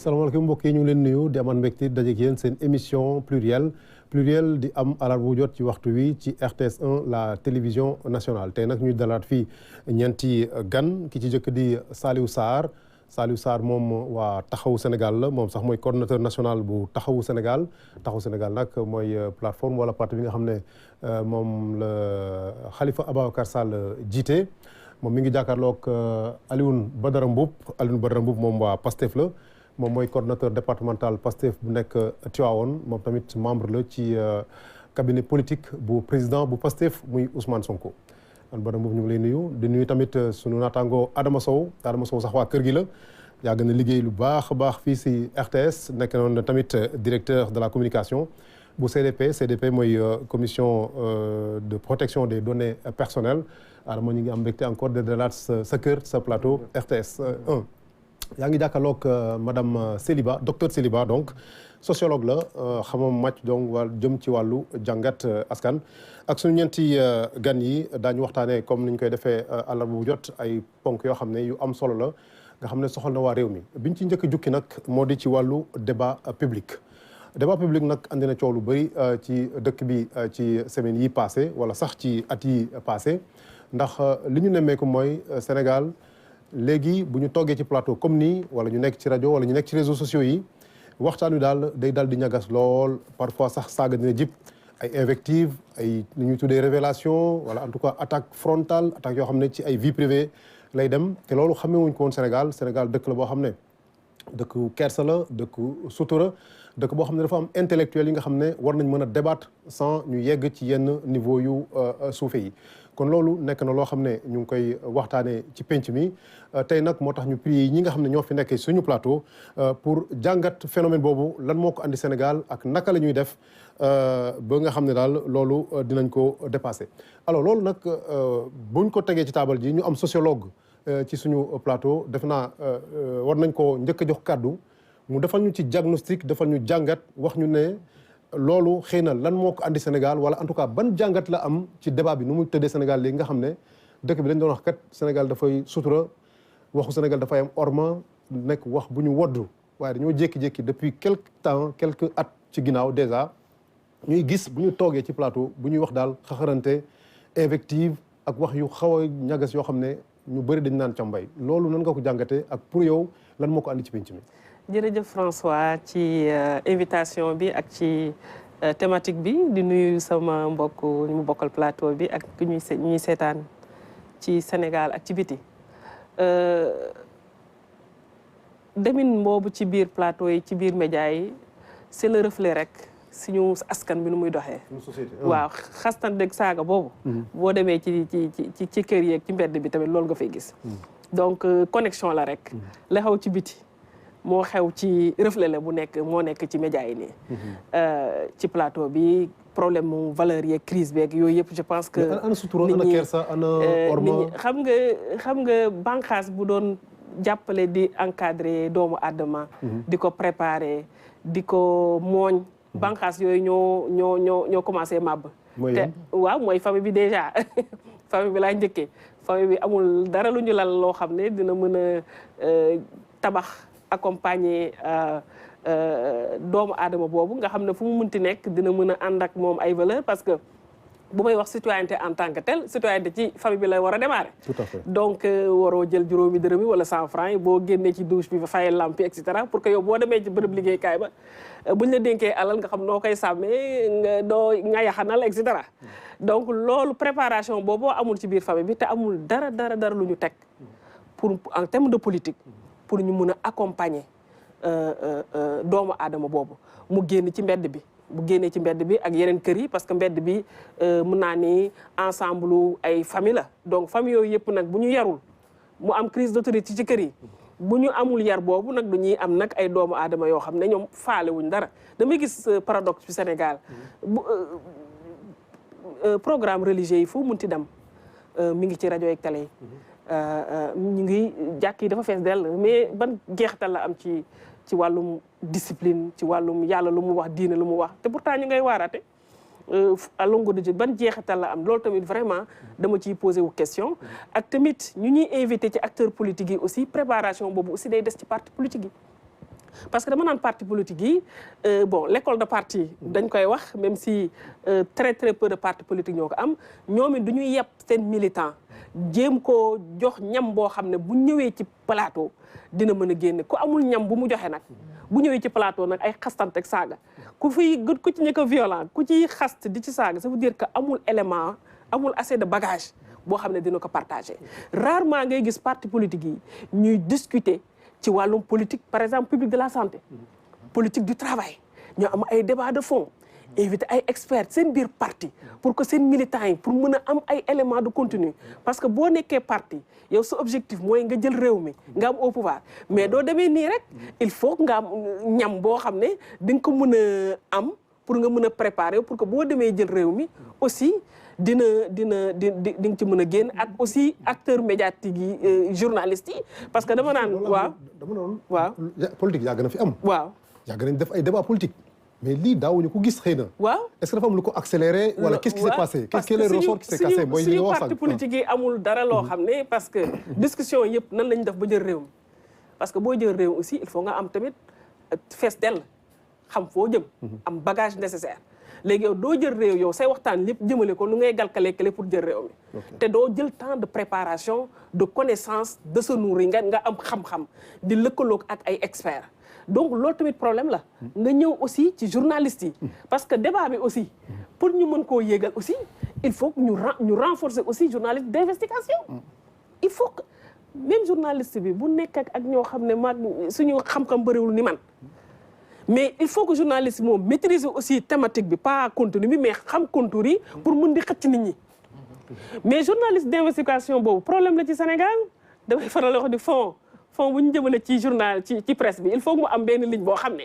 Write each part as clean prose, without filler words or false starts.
salaamaaleykum mbokk yi ñu ngi leen nuyu di amaan mbégte dajeeg yéen seen émission pluriel di am alarba bu jot ci waxtu wi ci RTS 1 la télévision nationale tey nag ñuy dalaat fii ñeenti gan ki ci jëkk di Saliou Sarr moom waa taxawu Sénégal la moom sax mooy coordonnateur national bu taxawu Sénégal nag mooy plateforme wala parti bi nga xam ne moom la Khalifa Ababacar Sall jiite moom mi ngi jàkkaarloog Alioune Badara Mboup moom waa PASTEF la moom mooy coordonnateur départemental PASTEF bu nekk Tivaouane moom tamit membre la ci cabinet politique bu président bu PASTEF muy Ousmane Sonko. Badara Mboup ñu ngi lay nuyu di nuyu tamit sunu naataango Adama Sow sax waa kër gi la yàgg na liggéey lu baax a baax fii si RTS nekk noonu tamit directeur de la communication bu CDP mooy commission de protection des données personnelles Adama ñu ngi am mbégte encore de dalaat sa kër sa plateau RTS 1. yaa ngi jàkkaarloog madame Céliba docteur Céliba donc sociologue la xamam màcc donc jëm ci wàllu jàngat askan ak suñu ñeenti gan yi daañu waxtaanee comme ni ñu koy defee àllarba bu jot ay ponk yoo xam ne yu am solo la nga xam ne soxal na waa réew mi biñ ci njëkk a jukki nag moo di ci wàllu débat public nag andi na coow lu bëri ci dëkk bi ci semaines yi passé wala sax ci at yi passé ndax li ñu nemmeeku mooy Sénégal léegi bu ñu toggee ci plateau comme nii wala ñu nekk ci rajo wala ñu nekk ci réseaux sociaux yi waxtaan wi daal day dal di ñagas lool parfois sax saaga dina jib ay invectives ay lu ñuy tuddee révélation wala en tout cas attaque frontale attaque yoo xam ne ci ay vie privée lay dem te loolu xamee wuñ ko woon Sénégal dëkk la boo xam ne dëkk kersa la dëkk sutura dëkk boo xam ne dafa am intellectuel yi nga xam ne war nañ mën a débattre sans ñu yegg ci yenn niveau yu suufe yi kon loolu nekk na loo xam ne ñu ngi koy waxtaanee ci penc mi tey nag moo tax ñu prier ñi nga xam ne ñoo fi nekk suñu plateau pour jàngat phénomène boobu lan moo ko andi Sénégal ak naka la ñuy def ba nga xam ne daal loolu dinañ ko dépasser. alors loolu nag buñ ko tegee ci taabal ji ñu am sociologue ci suñu plateau def naa war nañ ko njëkk a jox kàddu mu defal ñu ci diagnostic defal ñu jàngat wax ñu ne loolu xëy na lan moo ko andi Sénégal wala en tout cas ban jàngat la am ci débat bi nu muy tëddee Sénégal léegi nga xam ne dëkk bi dañ doon wax kat Sénégal dafay sutura waxu Sénégal dafay am orma nekk wax bu ñu woddu waaye dañoo jékki-jékki depuis quelques at ci ginnaaw déjà ñuy gis bu ñu toogee ci plateau bu ñuy wax daal xaxarante invective ak wax yu xaw a ñagas yoo xam ne ñu bëri dañ naan cambay loolu nan nga ko jàngatee ak pour yow lan moo ko andi ci penc mi. jërëjëf François ci invitation bi ak ci thématique bi di nuyu sama mbokk ñu mu bokkal plateau bi ak ñuy seetaan ci Sénégal ak ci biti demin boobu ci biir plateau yi ci biir média yi c'est le reflet rek suñu askan bi nu muy doxee. waaw xastan dëgg saaga boobu. boo demee ci kër yeeg ci mbedd bi tamit loolu nga fay gis. donc connexion la rek. la xew ci biti. moo xew ci reflet la moo nekk ci média yi nii. ci plateau bi problème mu valeur yeeg crise beeg yooyu yëpp je pense que. ana sutura ana kersa ana orma xam nga bànqaas bu doon jàppale di encadrer doomu aadama. di ko préparer di ko mooñ. bànqaas yooyu ñoo commencé màbb. te waaw mooy famille bi déjà famille bi laa njëkkee famille bi amul dara lu ñu lal loo xam ne dina mën a tabax. accompagner doomu aadama boobu nga xam ne fu mu munti nekk dina mën a ànd ak moom ay valeur parce que bu may wax citoyenneté en tant que tel citoyenneté ci famille bi la war a démarrer. tout à fait donc waroo jël juróomi dërëm yi wala 100 francs yi boo génnee ci douche bi fayal lampe et cetera pour que yow boo demee ci bërëb liggéeykaay ba buñ la dénkee alal nga xam noo koy sàmmee nga yaxanal et cetera. donc loolu préparation boobu amul ci biir famille bi te amul dara lu ñu teg pour en terme de politique. pour ñu mun a accompagner doomu aadama boobu mu génn ci mbedd bi bu génnee ci mbedd bi ak yeneen kër yi parce que mbedd bi mun naa ni ensemble ay famille la donc famille yooyu yëpp nag bu ñu yarul mu am crise d'autorité ci kër yi bu ñu amul yar boobu nag du ñuy am nag ay doomu aadama yoo xam ne ñoom faale wuñ dara damay gis paradoxe ci Sénégal programme religieux yi fu munti dem mi ngi ci rajo ak télé yi ñu ngi jàkk yi dafa fees dell mais ban jeexital la am ci wàllum discipline ci wàllum yàlla lu mu wax diine lu mu wax te pourtant ñu ngay waaraate à longue de ban jeexital la am loolu tamit vraiment dama ciy posé wu question ak tamit ñu ñuy invité ci acteurs politiques yi aussi préparation boobu aussi day des ci parti politique yi parce que dama naan parti politique yi bon l'école de parti dañ koy wax même si très peu de partis politiques ñoo ko am ñoom it du ñuy yeb seen militant jéem koo jox ñam boo xam ne bu ñëwee ci plateau dina mën a génne ku amul ñam bu mu joxe nag bu ñëwee ci plateau nag ay xastante ak saaga ku ci ñëkk a violent ku ci xast di ci saaga ça veut dire que amul élément amul assez de bagage boo xam ne dina ko partager rarement ngay gis parti politique yi ñuy discuter ci wàllum politique par exemple public de la santé politique du travail ñoo am ay débat de fond invité ay experts seen biir parti pour que seen militants yi pour mën a am ay éléments de contenu parce que boo nekkee parti yow sa objectif mooy nga jël réew mi nga am au pouvoir mais doo demee nii rek il faut nga am ñam boo xam ne di nga ko mën a am pour nga mën a préparer pour que boo demee jël réew mi aussi di nga ci mën a génn ak aussi acteurs médiatiques yi journalistes yi parce que dama naan waaw politique yàgg na fi am waaw yàgg nañ def ay débat politique mais lii daawuñu ko gis xëy na waaw est-ce que dafa am lu ko accéléré wala qu'est-ce qui s'est passé qu'est-ce qui est le ressort qui s'est cassé mooy li nga wax parti politique yi amul dara loo xam ne parce que discussion yëpp nan lañ def ba jël réew mi parce que boo jël réew aussi il faut nga am tamit fees dell xam foo jëm am bagage nécessaire léegi yow doo jël réew yow say waxtaan lépp jëmale ko nu ngay galkale pour jël réew mi te doo jël temps de préparation de connaissance de se nourrir nga am xam-xam di lëkkaloog ak ay experts donc loolu tamit problème la nga ñëw aussi ci journalistes yi parce que débat bi aussi pour ñu mën koo yéegal aussi il faut que ñu renforcer aussi journaliste d'investigation il faut que même journaliste bi bu nekk ak ñoo xam ne maag suñu xam-xam bëriwul ni man mais il faut que journaliste moom maîtriser aussi thématique bi pas contenu bi mais xam contours yi pour mën di xëcc nit ñi mais journaliste d'investigation boobu problème la ci Sénégal damay faral wax di fond bu ñu jëmale ci journal ci presse bi il faut que mu am benn ligne boo xam ne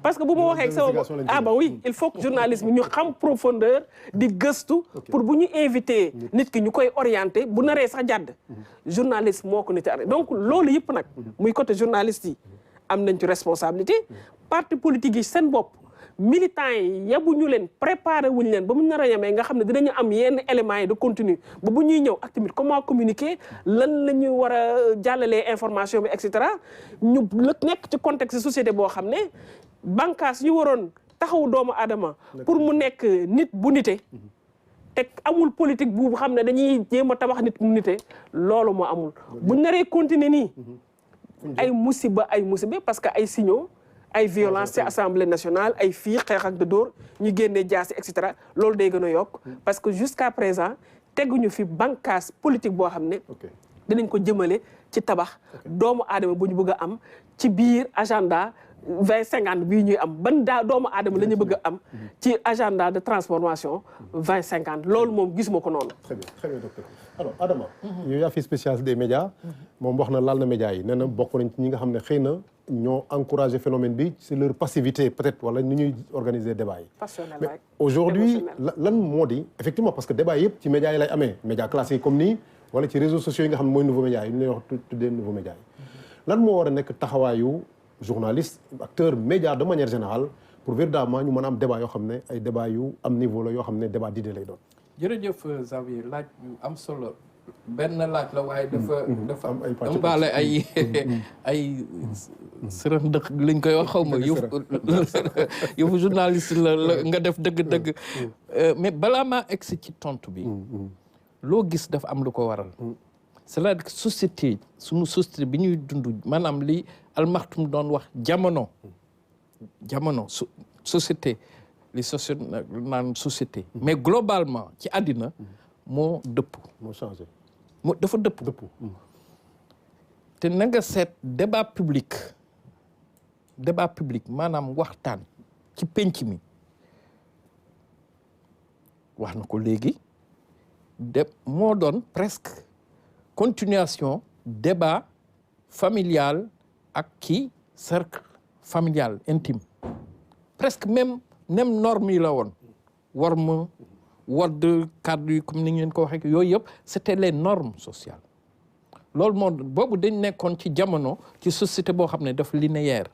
parce que bu ma waxee ak sama bah oui il faut que journaliste bi ñu xam profondeur di gëstu pour bu ñu invité nit ki ñu koy orienté bu naree sax jàdd journaliste moo ko nit a donc loolu yëpp nag muy côté journaliste yi am nañ ci responsabilité parti politique yi seen bopp militants yi yabuñu leen préparé wuñu leen ba mu nar a yemee nga xam ne dinañu am yenn éléments yi de contenu ba bu ñuy ñëw ak tamit comment communiquer lan la ñu war a jàllalee information bi et cetera ñu nekk ci contexte société boo xam ne bànqaas yu waroon taxaw doomu aadama pour mu nekk nit bu nite te amul politique bu xam ne dañuy jéem a tabax nit mu nite loolu moo amul buñ naree continuer nii ay musiba parce que ay signaux ay violence ci assemblée nationale ay fii xeex ak de dóor ñu génnee jaasi et cetera loolu day gën a yokk parce que jusqu'à présent teguñu fi bànqaas politique boo xam ne dinañ ko jëmale ci tabax doomu aadama bu ñu bëgg a am ci biir agenda 2050 bii ñuy am ban doomu aadama la ñu bëgg a am ci agenda de transformation 2050 loolu moom gisuma ko noonu. très bien docteur alors Adama. yow yaa fi spécialiste des médias. moom wax na laal na médias yi nee na bokk nañ ci ñi nga xam ne xëy na ñoo encouragé phénomène bi c'est leur passivité peut-être wala ni ñuy organiser débat yi. mais aujourd'hui lan moo di effectivement parce que débat yëpp ci médias yi lay amee médias classiques comme nii wala ci réseaux sociaux yi nga xam ne mooy nouveau médias yi ñu lay wax tuddee nouveau médias yi. lan moo war a nekk taxawaayu journaliste acteur média de manière générale pour véritablement ñu mën a am débat yoo xam ne ay débat yu am niveau la yoo xam ne débat d'idées lay doon. jërëjëf Xavier laaj yu am solo benn laaj la waaye dafa am baale ay sërëx ndëkk liñ koy wax xaw ma yëfu journaliste la nga def dëgg-dëgg mais balaa maa egsi ci tontu bi loo gis dafa am lu ko waral c'est-à-dire que société suñu société bi ñuy dund maanaam li almaxtum doon wax jamono société li société naan société mais globalement ci àddina moo dëpp moo changé dafa dëpp te na nga seet débat public maanaam waxtaan ci penc mi wax na ko léegi moo doon presque continuation débat familial ak ki cercle familial intime presque même norme yi la woon war ma wadd kàddu yi comme ni ngeen ko waxee yooyu yëpp c'était les normes sociales loolu moo boobu dañ nekkoon ci jamono ci société boo xam ne dafa linéaire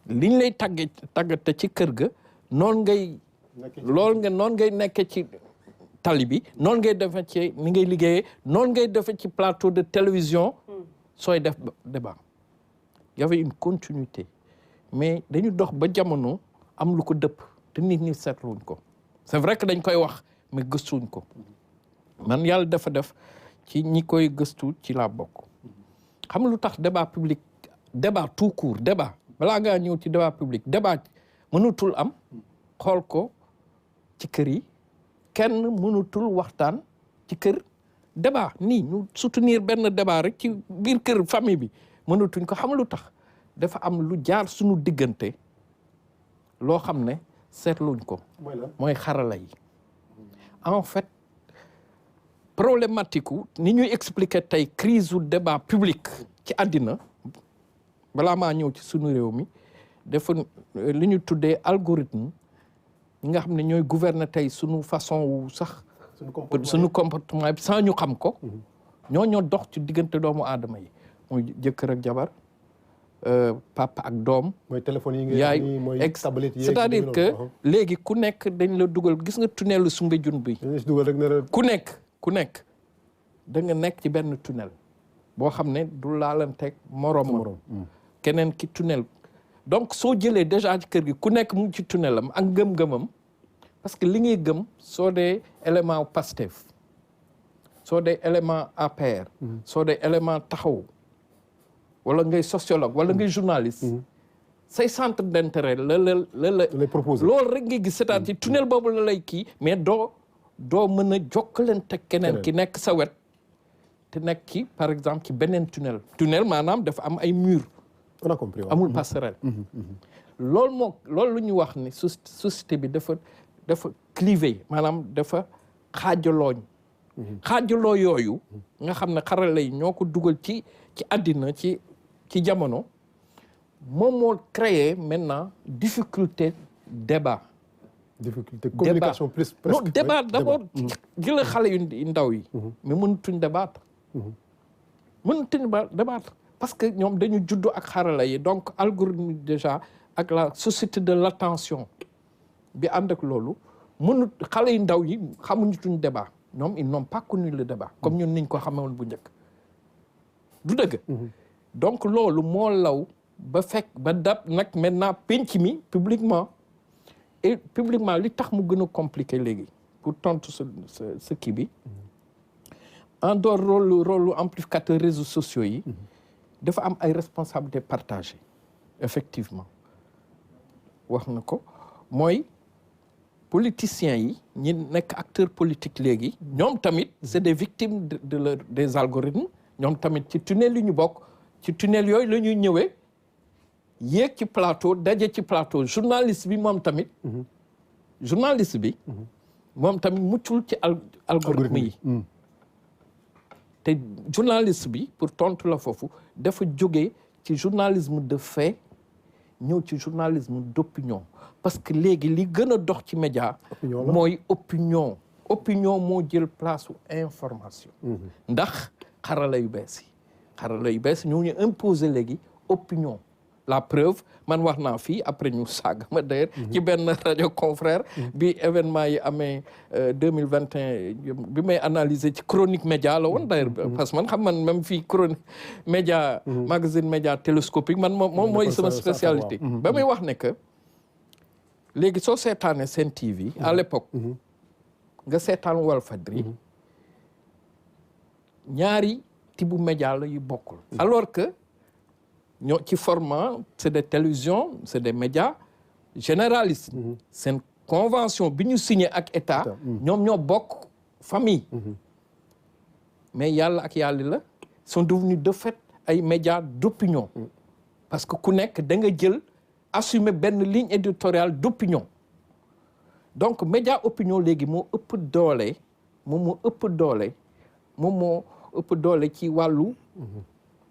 liñ lay tàggate ci kër ga noonu ngay nekke ci tali bi noonu ngay defe ci ni ngay liggéeyee noonu ngay defe ci plateau de télévision sooy def débat y avait une continuité mais dañu dox ba jamono am lu ko dëpp te nit ñi seetluñ ko c'est vrai que dañ koy wax mais gëstuñ ko man yàlla dafa def ci ñi koy gëstu ci laa bokk xam lu tax débat public débat tout court débat balaa ngaa ñëw ci débat public débat mënutul am xool ko ci kër yi kenn mënutul waxtaan ci kër débat nii ñu soutenir benn débat rek ci biir kër famille bi mënatuñ ko xam lu tax dafa am lu jaar suñu diggante loo xam ne seetluñ ko mooy xarala yi en fait problématique ni ñuy expliquer tey crise u débat public ci àddina balaa maa ñëw ci suñu réew mi dafa li ñu tuddee algorithme ñi nga xam ne ñooy gouverner tey suñu façon wu sax suñu comportement bi sans ñu xam ko ñoo dox ci diggante doomu aadama yi mooy jëkkër ak jabar papa ak doom mooy téléphone yi yaay mooy tablette yi c'est-à-dire que léegi ku nekk dañ la dugal gis nga tunnelu Soumbédioune bi ku nekk da nga nekk ci benn tunnel boo xam ne du laalanteeg moroom keneen ki tunnel donc soo jëlee déjà ci kër gi ku nekk mu ci tunnelam ak gëm-gëmam parce que li ngay gëm soo dee élément Pastef soo dee élément APR soo dee élément taxaw wala ngay sociologue wala ngay journaliste say centre d'intérêt la lay proposé loolu rek ngay gis c'est-à-dire ci tunnel boobu la lay kii mais doo mën a jokkalante keneen ki nekk sa wet te nekk ki par exemple ci beneen tunnel maanaam dafa am ay mur on a compris amul passerelle loolu lu ñu wax ni société bi dafa clivé maanaam dafa xaajaloo yooyu nga xam ne xarala yi ñoo ko dugal ci àddina ci jamono moom moo créé maintenant difficulté débat communication plus presque non débat d'abord jëla xale yu ndaw yi mais mënatuñ débattre parce que ñoom dañu juddu ak xarala yi donc algorithme déjà ak la société de l'attention bi ànd ak loolu xale yu ndaw yi xamuñu tuñ débat ñoom ils n'ont pas connu le débat comme ñun niñ ko xamewoon bu njëkk du dëgg donc loolu moo law ba dab nag maintenant penc mi publiquement et publiquement li tax mu gën a compliqué léegi pour tontu sa kii bi en dehors rôle amplificateur réseaux sociaux yi dafa am ay responsabilités partagées effectivement wax na ko mooy politiciens yi ñi nekk acteurs politiques léegi ñoom tamit c'est des victimes des algorithmes ñoom tamit ci tunnel yi ñu bokk ci tunnel yooyu la ñuy ñëwee yéeg ci plateau daje ci plateau journaliste bi moom tamit muccul ci algorithme yi te journaliste bi pour tontu la foofu dafa jógee ci journalisme de fait ñëw ci journalisme d'opinion parce que léegi li gën a dox ci média mooy opinion moo jël place u information ndax xarala yu bees ñoo ñu imposer léegi opinion la preuve man wax naa fii après ñu saaga ma d'ailleurs ci benn rajo confrère bi événement yi amee 2021 bi may analyser ci chronique média la woon d'ailleurs parce que man xam man même fii chronique média magazine média télescopique man moom mooy sama spécialité ba may wax ne que léegi soo seetaane Sen TV à l'époque nga seetaan Walfadjri ñaari tibu média la yu bokkul alors que ñoo ci format c'est des télévisions c'est des médias généralistes seen convention bi ñu signé ak état ñoom ñoo bokk famille mais yàlla ak yàlla la sont devenus de fait ay médias d'opinion parce que ku nekk da nga jël assumer benn ligne éditoriale d'opinion donc média opinion léegi moo ëpp doole ci wàllu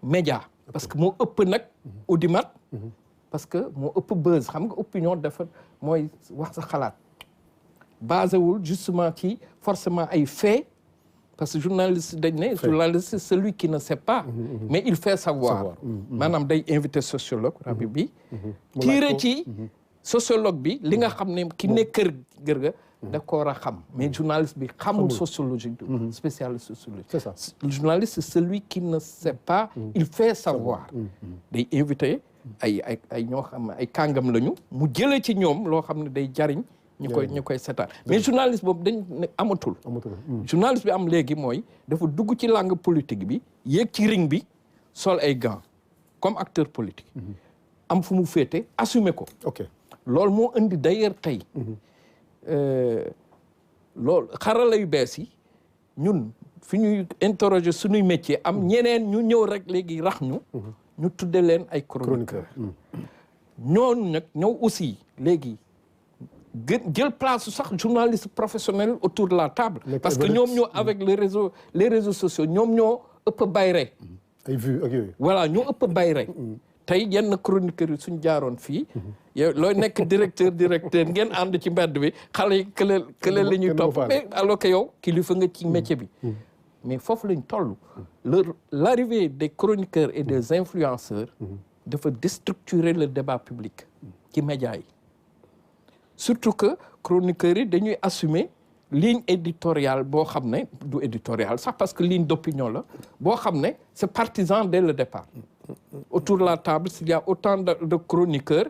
média parce que moo ëpp nag audimat parce que moo ëpp buzz xam nga opinion dafa mooy wax sa xalaat basé wul justement ci forcément ay faits parce que journaliste dañ ne journaliste c'est celui qui ne sait pas mais il fait savoir maanaam day invité sociologue rabi bi tiire ci sociologue bi li nga xam ne ki ne kër ga da ko war a xam mais journaliste bi xamul sociologie spécialiste sociologie. C'est ça. Le journaliste c'est celui qui ne sait pas il fait savoir day invité ay ñoo xam ay kàngam lañu mu jëlee ci ñoom loo xam ne day jariñ ñu koy seetaan mais journaliste boobu dañ ne amatul journaliste bi am léegi mooy dafa dugg ci langue politique bi yéeg ci ring bi sol ay gants comme acteur politique am fu mu féete assumer ko loolu moo indi d'ailleurs tey loolu xarala yu bees yi ñun fi ñuy interroger suñuy métier am ñeneen ñu ñëw rek léegi rax ñu tudde leen ay chroniqueur ñooñu nag ñëw aussi léegi jël place sax journaliste professionnel autour de la table parce que ñoom ñoo avec les réseaux sociaux ñoom ñoo ëpp bayre ay vues ak yooyu voilà ñoo ëpp bayre tey yenn chroniqueurs yi suñ jaaroon fii yow looy nekk directeur ngeen ànd ci mbedd bi xale yi kële la ñuy topp mais alors que yow kilifa nga ci métier bi mais foofu lañ toll l'arrivée des chroniqueurs et des influenceurs dafa déstructurer le débat public ci médias yi surtout que chroniqueurs yi dañuy assumer ligne éditoriale boo xam ne du éditorial sax parce que ligne d'opinion la boo xam ne c'est partisan dès le départ autour de la table s'il y a autant de chroniqueurs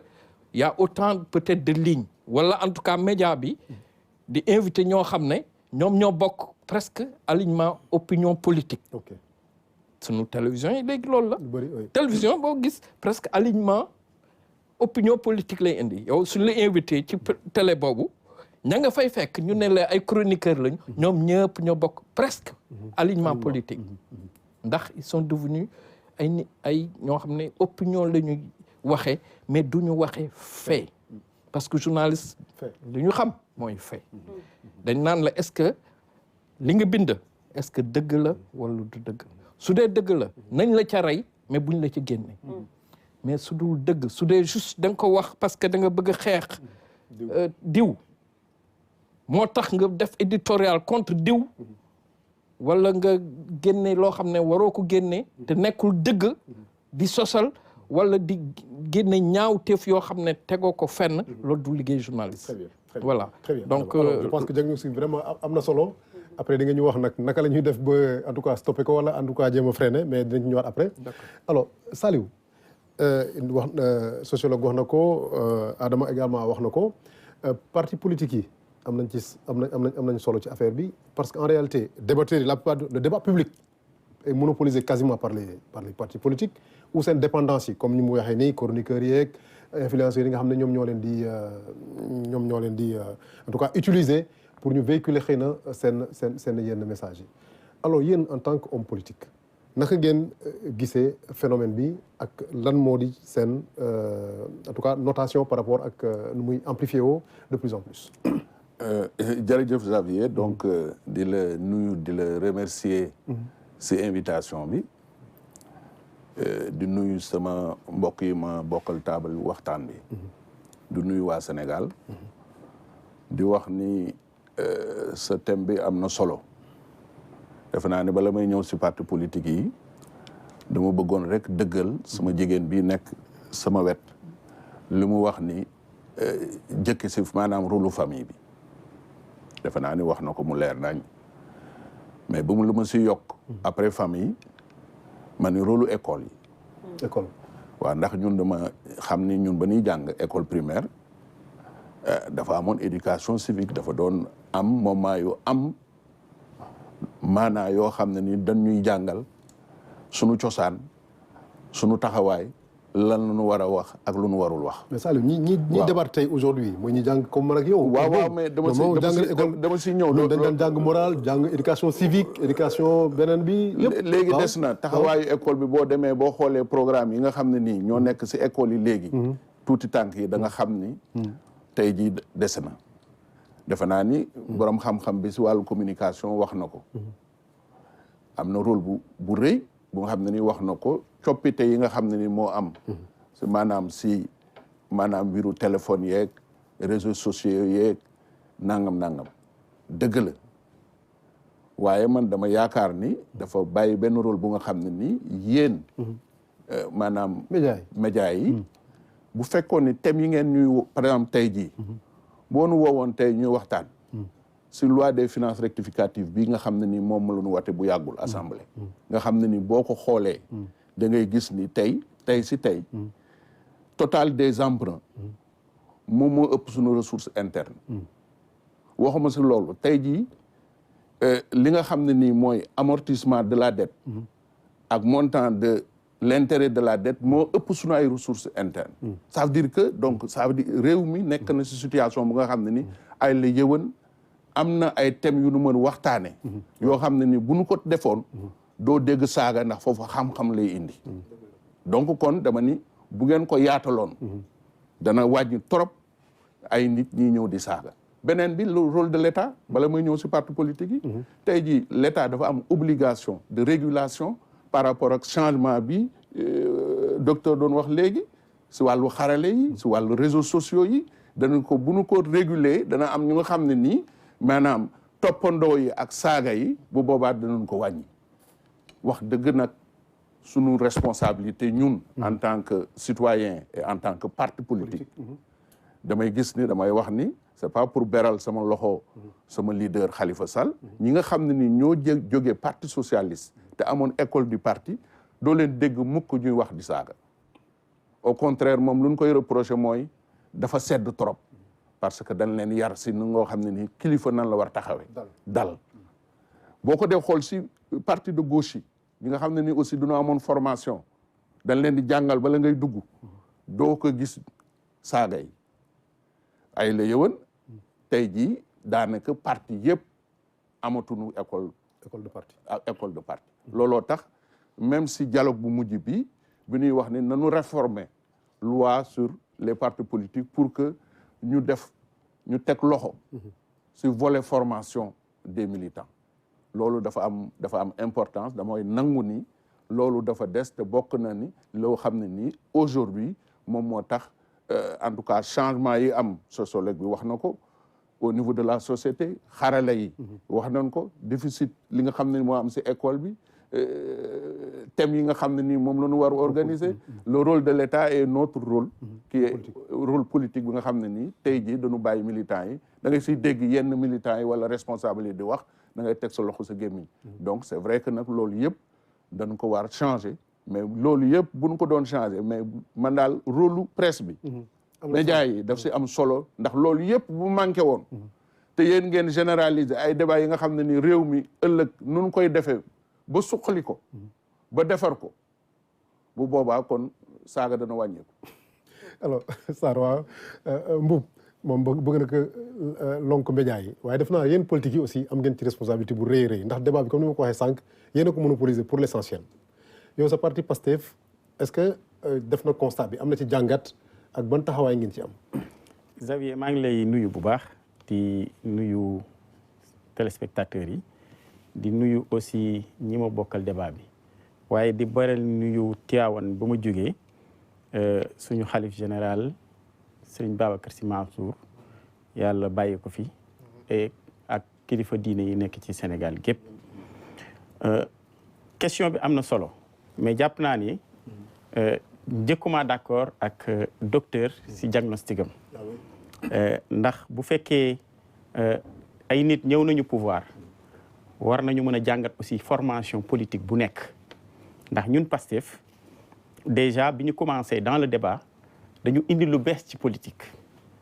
il y a autant peut-être de lignes wala en tout cas média bi di invité ñoo xam ne ñoom ñoo bokk presque alignement opinion politique sunu télévision yi léegi loolu la télévision boo gis presque alignement opinion politique lay indi yow suñu la invité ci télé boobu ña nga fay fekk ñu ne la ay chroniqueurs lañu ñoom ñëpp ñoo bokk presque alignement politique ndax ils sont devenus ay ñoo xam ne opinion la ñuy waxee mais du ñu waxee fait parce que journaliste li ñu xam mooy fait dañ naan la est-ce que li nga bind est-ce que dëgg la wala du dëgg su dee dëgg la nañ la ca rey mais buñ la ci génne mais su dul dëgg su dee juste da nga ko wax parce que da nga bëgg a xeex diw moo tax nga def éditorial contre diw wala nga génne loo xam ne waroo ko génne te nekkul dëgg di sosal wala di génne ñaawteef yoo xam ne tegoo ko fenn loolu du liggéey journaliste. Très bien. Voilà Très bien. donc alors, je pense que diagnostic vraiment am na solo après di nga ñu wax nag naka la ñuy def ba en tout cas stopper ko wala en tout cas jéem a freiner mais dinañ ci ñëwaat après. Alors Saliou wax sociologue wax na ko Adama également wax na ko parti politique yi am nañ solo ci affaire bi parce que en réalité débatteurs yi la plupart le débat public est monopolisé quasiment par les partis politiques ou seen dépendance yi comme ni mu waxee nii chroniqueurs yeeg influenceurs yi nga xam ne ñoom ñoo leen di en tout cas utiliser pour ñu véhiculer xëy na seen yenn messages yi alors yéen en tant que homme politique naka ngeen gisee phénomène bi ak lan moo di seen en tout cas notation par rapport ak nu muy amplifié woo de plus en plus. jërëjëf Xavier donc di la nuyu di la remercier si invitation bi di nuyu sama mbokk yi ma bokkal taabal waxtaan bi di nuyu waa Sénégal di wax ni sa thème bi am na solo defe naa ne bala may ñëw si parti politique yi dama bëggoon rek dëggal sama jigéen bi nekk sama wet li mu wax ni jëkki si maanaam rôle famille bi defe naa ni wax na ko mu leer nañ mais bu mu lu ma si yokk après famille ma ni rôle école yi école waaw ndax ñun dama xam ni ñun ba ñuy jàng école primaire dafa amoon éducation civique dafa doon am moment yu am maanaa yoo xam ne ni dañuy jàngal sunu cosaan sunu taxawaay lan la ñu war a wax ak lu ñu warul wax. mais Saliou ñi débat tey aujourd'hui mooy ñi jàng comme man ak yow. waaw mais dama si ñëw. dañ daan jàng moral jàng éducation civique éducation beneen bi yëpp. léegi des na taxawaayu école bi boo demee boo xoolee programme yi nga xam ne nii ñoo nekk si école yi léegi. tuuti tànk yi da nga xam ni. tey jii des na. defe naa ni borom xam-xam bi si wàllu communication wax na ko. am na rôle bu rëy bu nga xam ne ni wax na ko. coppite yi nga xam ne ni moo am si maanaam mbiru téléphone yeeg réseaux sociaux yeeg nangam dëgg la waaye man dama yaakaar ni dafa bàyyi benn rôle bu nga xam ne ni yéen maanaam média yi bu fekkoon ni thème yi ngeen ñuy par exemple tey jii boo nu woowoon tey ñuy waxtaan si loi des finances rectificatives bi nga xam ne ni moom la ñu wate bu yàggul assemblée nga xam ne ni boo ko xoolee da ngay gis ni tey total des emprunts moom moo ëpp suñu ressource interne waxuma si loolu tey jii li nga xam ne nii mooy amortissement de la dette ak montant de l'intérêt de la dette moo ëpp suñu ay ressources internes ça veut dire que donc ça veut dire réew mi nekk na si situation bu nga xam ne ni ay la yëwan am na ay thèmes yu nu mën waxtaane yoo xam ne ni bu nu ko defoon doo dégg saaga ndax foofu xam-xam lay indi donc kon dama ni bu ngeen ko yaataloon dana wàññi trop ay nit ñi ñëw di saaga beneen bi le rôle de l'État bala may ñëw si parti politique yi tey jii l'État dafa am obligation de régulation par rapport ak changement bi docteur doon wax léegi si wàllu xarale yi si wàllu réseaux sociaux yi danañ ko bu nu ko réguler dana am ñu nga xam ne nii maanaam toppandoo yi ak saaga yi bu boobaa danañ ko wàññi wax dëgg nag sunu responsabilité ñun en tant que citoyen et en tant que parti politique damay gis ni damay wax ni c'est pas pour beral sama loxo sama leader Khalifa Sall ñi nga xam ne ni ñoo jógee parti socialiste te amoon école du parti doo leen dégg mukk ñuy wax di saaga au contraire moom lu ñu koy reproché mooy dafa sedd trop parce que dañ leen yar si nu ngoo xam ne ni kilifa nan la war taxawee dal boo ko dee xool si parti de gauche yi ñi nga xam ne ni aussi duñu amoon formation dañ leen di jàngal bala ngay dugg doo ko gis saaga yi ay la yëwan tey jii daanaka parti yëpp amatuñu école de parti looloo tax même si dialogue bu mujj bi ñuy wax ni nañu réformer loi sur les partis politiques pour que ñu teg loxo si volet formation des militants loolu dafa am importance damay nangu ni loolu dafa des te bokk na ni loo xam ne nii aujourd'hui moom moo tax en tout cas changement yi am sociologue bi wax na ko au niveau de la société xarala yi wax nañ ko déficit li nga xam ne moo am si école bi thèmes yi nga xam ne nii moom la ñu war a organiser le rôle de l'État et notre rôle qui est rôle politique bi nga xam ne nii tey jii dañu bàyyi militants yi da ngay siy dégg yenn militants yi wala responsable yi di wax da ngay teg sa loxo sa gémmiñ donc c'est vrai que nag loolu yëpp dañ ko war changer mais loolu yëpp bu ñu ko doon changer mais man daal rôle presse bi médias yi daf si am solo ndax loolu yëpp bu manqué woon te yéen ngeen généraliser ay débats yi nga xam ne ni réew mi ëllëg nun koy defee ba suqali ko ba defar ko bu boobaa kon saaga dana wàññeeku. alors Sarr waaw Mboup moom bëgg na ko lonk médias yi waaye def naa yéen politique yi aussi am ngeen ci responsabilité bu rëy rëy ndax débat bi comme ni ma ko waxee sànq yéen a ko monopoliser pour l'essentiel yow sa parti Pastef est-ce que def na constat bi am na ci jàngat ak ban taxawaay ngeen ci am. Xavier maa ngi lay nuyu bu baax di nuyu téléspectateurs yi di nuyu aussi ñi ma bokkal débat bi waaye di baral nuyu Tivaouane ba ma jógee suñu xalif général Serigne Babacar Sy Mansour yàlla bàyyi ko fi et ak kilifa diine yi nekk ci Sénégal gépp question bi am na solo mais jàpp naa ni njëkkuma d'accord ak docteur si diagnostic am ndax bu fekkee ay nit ñëw nañu pouvoir war nañu mën a jàngat aussi formation politique bu nekk ndax ñun Pastef déjà bi ñu commencé dans le débat dañu indi lu bees ci politique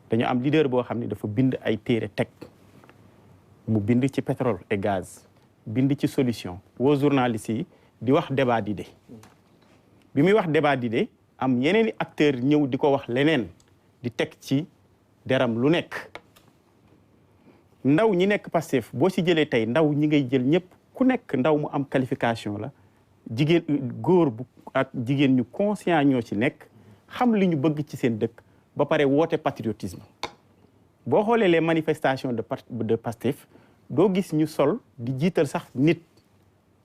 dañu am leader boo xam ne dafa bind ay téere teg mu bind ci pétrole et gaz bind ci solution woo journalistes yi di wax débat d'idées bi muy wax débat d'idées am yeneen i acteurs ñëw di ko wax leneen di teg ci deram lu nekk ndaw ñi nekk Pastef boo si jëlee tey ndaw ñi ngay jël ñëpp ku nekk ndaw mu am qualification la jigéen góor bu ak jigéen ñu conscient ñoo ci nekk xam li ñu bëgg ci seen dëkk ba pare woote patriotisme boo xoolee les manifestations de Pastef doo gis ñu sol di jiital sax nit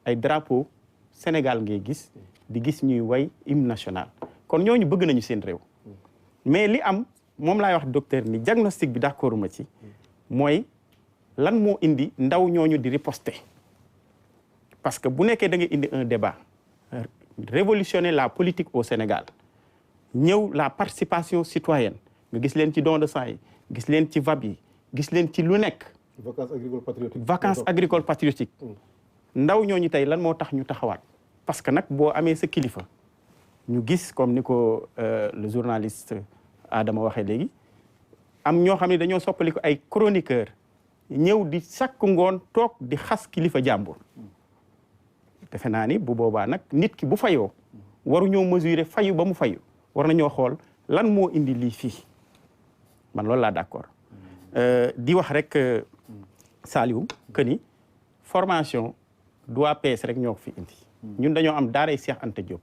ay drapeau Sénégal ngay gis di gis ñuy way hymne national kon ñooñu bëgg nañu seen réew mais li am moom laay wax docteur ni diagnostic bi d'accord ma ci mooy lan moo indi ndaw ñooñu di riposter parce que bu nekkee da nga indi un débat révolutionner la politique au Sénégal ñëw la participation citoyenne nga gis leen ci don de sang yi gis leen ci VAB yi gis leen ci lu nekk vacances agricoles patriotiques. vacances agricoles patriotiques. ndaw ñooñu tey lan moo tax ñu taxawaat. parce que nag boo amee sa kilifa ñu gis comme ni ko le journaliste Adama waxee léegi am ñoo xam ne dañoo soppali ko ay chroniqueur ñëw di chaque ngoon toog di xas kilifa jàmbur. defe naa ni bu boobaa nag nit ki bu fayoo waru ñoo mesurer fayu ba mu fayu war nañoo xool lan moo indi lii fii man loolu laa d'accord di wax rek Saliou que ni formation du APS rek ñoo ko fi indi. ñun dañoo am daaray Cheikh Anta Diop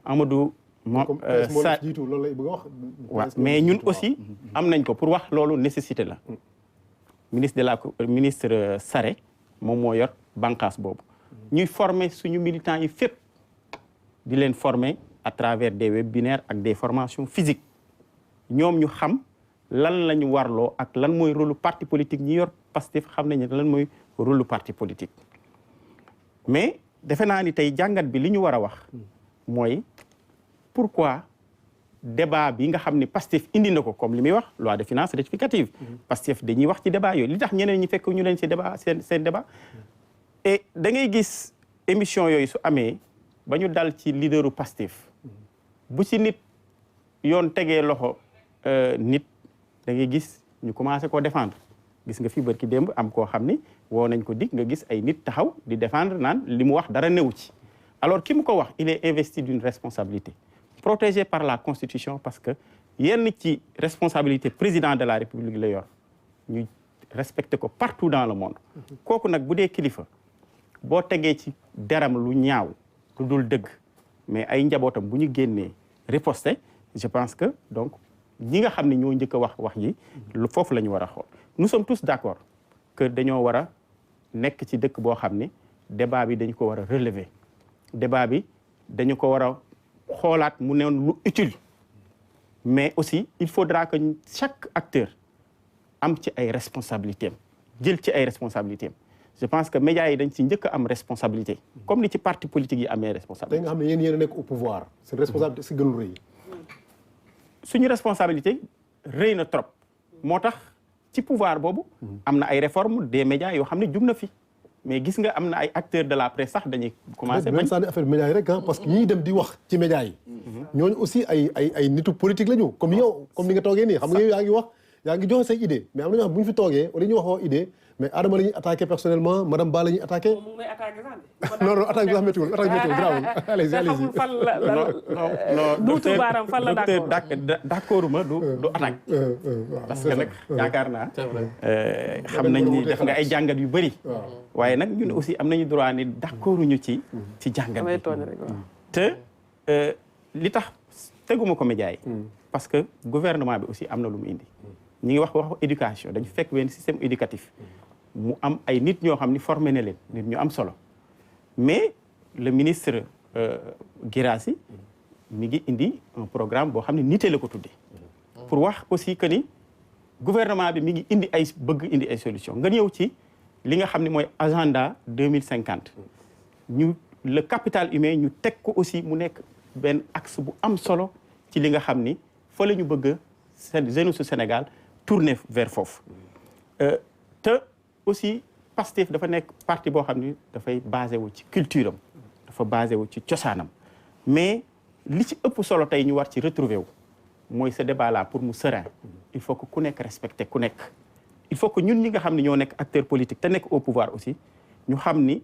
Amadou. loolu lay bëgg a wax. waaw mais ñun aussi am nañ ko pour wax loolu nécessité la. ministre Sarré moom moo yor bànqaas boobu. ñuy former suñu militants yi fépp di leen former à travers des webinaires ak des formations physiques ñoom ñu xam lan la ñu warloo ak lan mooy rôle parti politique ñi yor Pastef xam nañu lan mooy rôle parti politique. mais defe naa ni tey jàngat bi li ñu war a wax mooy pourquoi débat bi nga xam ni Pastef indi na ko comme li muy wax loi de finances rectificative. Pastef dañuy wax ci débat yooyu li tax ñeneen ñi fekk ñu leen ci débat seen débat. et da ngay gis émission yooyu su amee ba ñu dal ci leaderu Pastef bu ci nit yoon tegee loxo nit da ngay gis ñu commencé koo défendre gis nga fi barki démb am koo xam ni woo nañ ko dig nga gis ay nit taxaw di défendre naan li mu wax dara newu ci alors ki mu ko wax il est investi d'une responsabilité protégé par la Constitution parce que yenn ci responsabilité président de la République la yor ñu respecté ko partout dans le monde kooku nag bu dee kilifa boo tegee ci deram lu ñaaw lu dul dëgg mais ay njabootam bu ñu génnee riposté je pense que donc ñi nga xam ne ñoo njëkk a wax ji lu foofu la ñu war a xool nous sommes tous d'accord que dañoo war a nekk ci dëkk boo xam ne débat bi dañu ko war a relever débat bi dañu ko war a xoolaat mu ne lu utile mais aussi il faudra que chaque acteur am ci ay responsabilités jël ci ay responsabilités je pense que médias yi dañ ci njëkk a am responsabilité comme ni ci parti politique yi amee responsabilité. tey nga xam ne yéen a nekk au pouvoir seen responsabilité si gënul rëy. suñu responsabilité rëy na trop moo tax ci pouvoir boobu am na ay réformes des médias yoo xam ne jug na fi mais gis nga am na ay acteurs de la presse sax dañuy commencé bañ moom mooy attaqué sax non non attaque bi sax méttiwul attaque bi méttiwul grawul allez-y allez-y. fan la duutu baaraam fan la d'accord ma du attaque parce que nag yaakaar naa xam nañ ni def nga ay jàngat yu bëri waaye nag ñun aussi am nañu droit ni d'accorduñu ci jàngat bi te li tax teguma ko média yi parce que gouvernement bi aussi am na lu mu indi ñi ngi wax éducation dañu fekk benn système éducatif mu am ay nit ñoo xam ni formé na leen nit ñu am solo mais le ministre Guirassy mi ngi indi un programme boo xam ne nite la ko tuddee pour wax aussi que ni gouvernement bi mi ngi indi ay solution nga ñëw ci li nga xam ne mooy agenda 2050 ñu le capital humain ñu teg ko aussi mu nekk benn axe bu am solo ci li nga xam ni fa la ñu bëgg jeunesse su Sénégal tourner vers foofu te aussi Pastef dafa nekk parti boo xam ni dafay basé wu ci culture am dafa basé wu ci cosaanam mais li ci ëpp solo tey ñu war ci retrouver wu mooy ce débat là pour mu serein il faut que ku nekk respecté ku nekk il faut que ñun ñi nga xam ne ñoo nekk acteur politique te nekk au pouvoir aussi ñu xam ni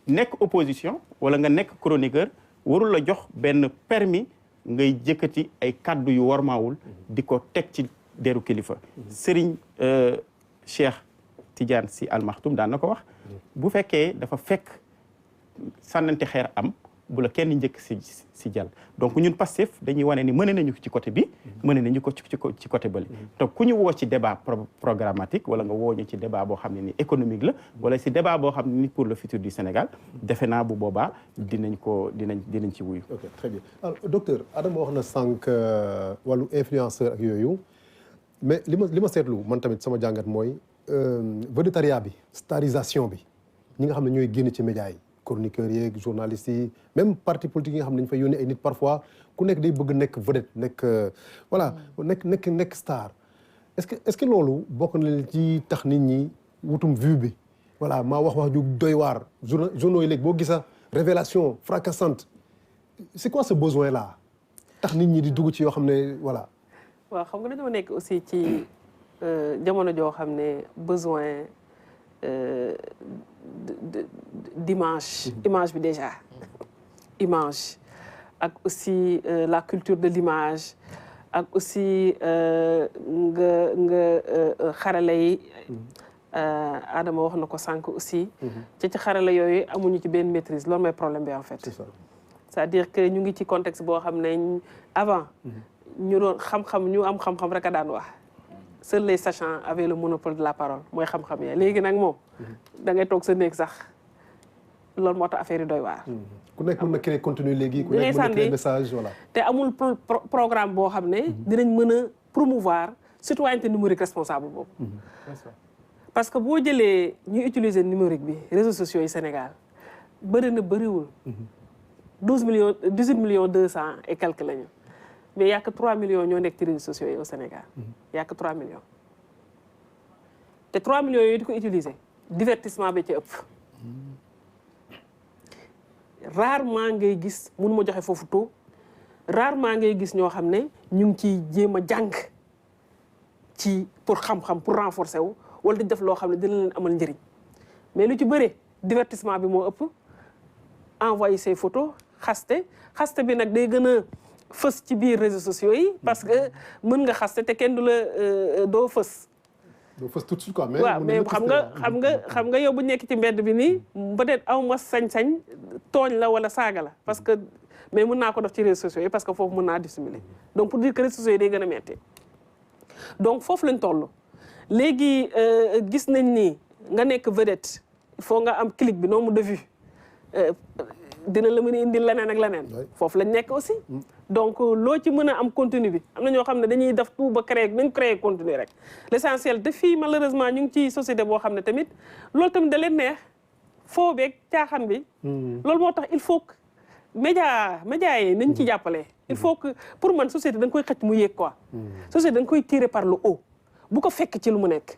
nekk opposition wala nga nekk chroniqueur warul la jox benn permis ngay jëkkati ay kaddu yu wormaawul di ko teg ci deru kilifa Serigne Cheikh Tidiane Sy Al Maktoum daan na ko wax bu fekkee dafa fekk sànnante xeer am bu la kenn njëkk si jàll donc ñun Pastef dañuy wane ni mëne nañu ci côté bi mëne nañu ko ci côté bële te ku ñu woo ci débat programmatique wala nga woo ñu ci débat boo xam ne ni économique la wala si débat boo xam ne ni pour le futur du Sénégal defe naa bu boobaa dinañ ci wuyu. ok très bien alors docteur Adama wax na sànq wàllu influenceur ak yooyu mais li ma seetlu man tamit sama jàngat mooy vedettariat bi starisation bi ñi nga xam ne ñooy génn ci médias yi chroniqueurs yeeg journalistes yi même parti politique yi nga xam ne dañu fay yónnee ay nit parfois ku nekk day bëgg nekk vedette nekk voilà nekk star est-ce que loolu bokk na ci tax nit ñi wutum vue bi voilà maa wax ju doy waar journaux yi léegi boo gisa révélation fracassante c'est quoi ce besoin là tax nit ñi di dugg ci yoo xam ne voilà. waaw xam nga dañoo nekk aussi ci jamono joo xam ne besoin d'image image bi déjà image ak aussi la culture de l'image ak aussi nga xarala yi Adama wax na ko sànq aussi ci xarala yooyu amuñu ci benn maîtrise loolu mooy problème bi en fait c'est-à-dire que ñu ngi ci contexte boo xam ne avant ñu doon xam-xam ñu am xam-xam rek a daan wax seuls les sachants avaient le monopole de la parole mooy xam-xam ya léegi nag moom da ngay toog sa néeg sax loolu moo tax affaire yi doy waar. ku nekk mën na créer contenu léegi ku nekk mën na créer message voilà. te amul programme boo xam ne dinañ mën a promouvoir citoyenneté numérique responsable boobu. parce que boo jëlee ñuy utiliser numérique bi réseaux sociaux yi Sénégal bëri na bëriwul. 18 millions 200 et quelques lañu mais y a que 3 millions ñoo nekk ci réseaux sociaux yi au Sénégal. y a que 3 millions. te 3 millions yooyu di ko utiliser divertissement bi ci ëpp. rarement ngay gis mënu ma joxe foofu taux rarement ngay gis ñoo xam ne ñu ngi ciy jéem a jàng ci pour xam-xam pour renforcer wu wala di def loo xam ne dina leen amal njëriñ mais lu ci bëre divertissement bi moo ëpp envoyer ses photos xaste bi nag day gën a fës ci biir réseaux sociaux yi parce que mën nga xaste te kenn du la doo fës. doo fës tout de suite quoi. waaw mais xam nga yow bu nekk ci mbedd bi nii peut-être aw ma sañ-sañ tooñ la wala saaga la parce que mais mën naa ko def ci réseaux sociaux yi parce que foofu mën naa dissimuler donc pour dire que réseaux sociaux yi day gën a metti donc foofu lañ toll léegi gis nañ ni nga nekk vedette il faut nga am clic bi nombre de vues dina la mën a indi leneen ak leneen foofu lañ nekk aussi donc loo ci mën a am contenu bi am na ñoo xam ne dañuy def tout ba créer contenu rek l'essentiel te fii malheureusement ñu ngi ci société boo xam ne tamit loolu tamit da leen neex foo beeg caaxaan bi loolu moo tax il faut que média yi nañ ci jàppale il faut que pour man société da nga koy xëcc mu yéeg quoi société da nga koy tirer par le haut bu ko fekk ci lu mu nekk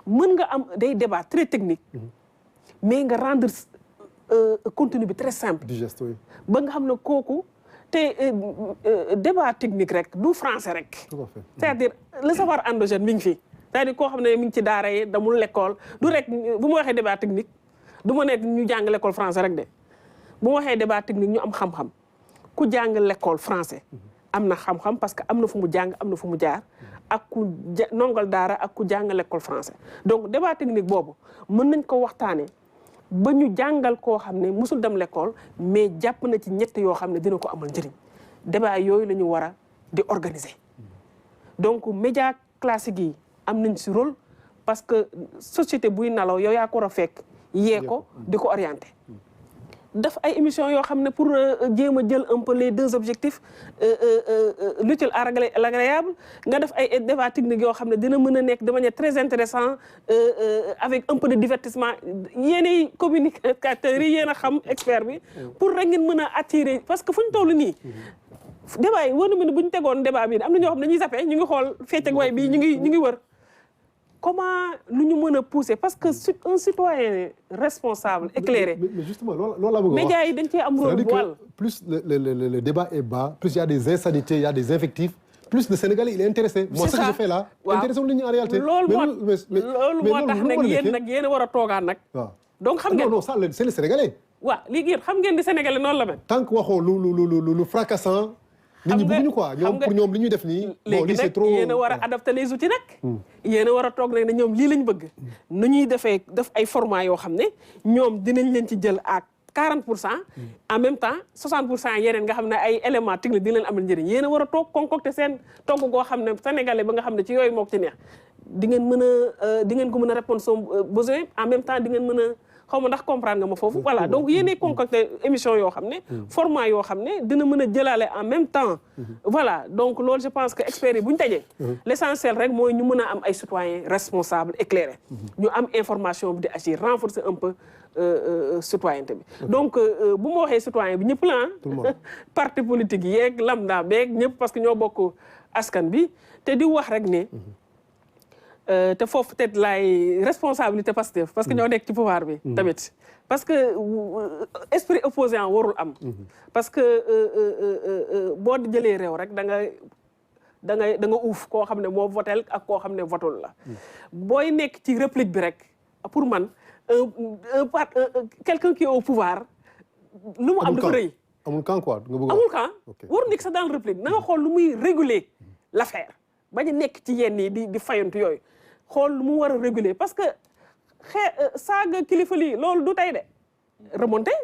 mën nga am day débat très technique mais nga rendre contenu bi très simple ba nga xam ne kooku te débat technique rek du français rek c'est-à-dire le savoir endogène mi ngi fi c'est-à-dire koo xam ne mi ngi ci daara yi damul l'école du rek bu ma waxee débat technique du ma nekk ñu jàng l'école français rek de bu ma waxee débat technique ñu am xam-xam ku jàng l'école français am na xam-xam parce que am na fu mu jàng am na fu mu jaar ak ku nongal daara ak ku jàng l'école français donc débat technique boobu mën nañ ko waxtaanee ba ñu jàngal koo xam ne musul dem l'école mais jàpp na ci ñett yoo xam ne dina ko amal njëriñ débat yooyu la ñu war a di organiser donc média classique yi am nañ si rôle parce que société buy nalaw yow yaa ko war a fekk yee ko di ko orienter def ay émissions yoo xam ne pour jéem a jël un peu les deux objectifs l'utile à l'agréable nga def ay débats techniques yoo xam ne dina mën a nekk de manière très intéressant avec un peu de divertissement yéenay communicateurs yi yéen a xam expert bi pour rek ngeen mën a attirer parce que fu ñu toll nii débat yi war na mën ne bu ñu tegoon débat bi am na ñoo xam ne dañuy zappé ñu ngi xool fecc ak way bi ñu ngi wër comment lu ñu mën a pousser parce que un citoyen responsable éclairé. mais justement loolu la bëgg a wax médias yi dañ cee am rôle bu wàll. plus le débat est bas plus il y a des insanités il y a des invectives plus le Sénégalais il est intéressé. moi ce que je fais là. intéressé wu nit ñi en réalité. loolu moo tax nag yéen a war a toogaan nag. waaw donc xam ngeen non ça c'est le Sénégalais. waaw léegi xam ngeen di Sénégalais noonu la mel. tant que waxoo lu fracassant. nit ñi bëgguñu quoi ñoom pour ñoom li ñuy def nii. bon lii c'est trop léegi nag yéen a war a adapter les outils nag. yéen a war a toog nag ne ñoom lii lañ bëgg. nu ñuy def ay formats yoo xam ne ñoom dinañ leen ci jël à 40%. en même temps 60% yeneen nga xam ne ay éléments techniques di leen amal njëriñ yéen a war a toog concocter seen togg goo xam ne sénégalais ba nga xam ne ci yooyu moo ci neex di ngeen ko mën a répondre son besoin en même temps di ngeen mën a. xaw ma ndax comprendre nga ma foofu voilà donc yéenay concocté émission yoo xam ne format yoo xam ne dina mën a jëlaale en même temps voilà donc loolu je pense que experts yi bu ñu tajee l'essentiel rek mooy ñu mën a am ay citoyens responsables éclairés ñu am information bi di agir renforcer un peu citoyenneté bi donc bu ma waxee citoyen bi ñëpp la parti politique yeeg lambda beeg ñëpp parce que ñoo bokk askan bi te di wax rek ne te foofu peut-être laay responsabilité Pastef parce que ñoo nekk ci pouvoir bi tamit parce que esprit opposant warul am parce que boo jëlee réew rek da nga uuf koo xam ne moo votel ak koo xam ne votul la booy nekk ci réplique bi rek pour man quelqu'un qui est au pouvoir lu mu am dafa rëy amul camp quoi nga bëgg amul camp waru nekk sax dans le réplique na nga xool lu muy réguler l'affaire bañ a nekk ci yenn yi di fayantu yooyu xool lu mu war a réguler parce que saaga kilifa lii loolu du tey de remonter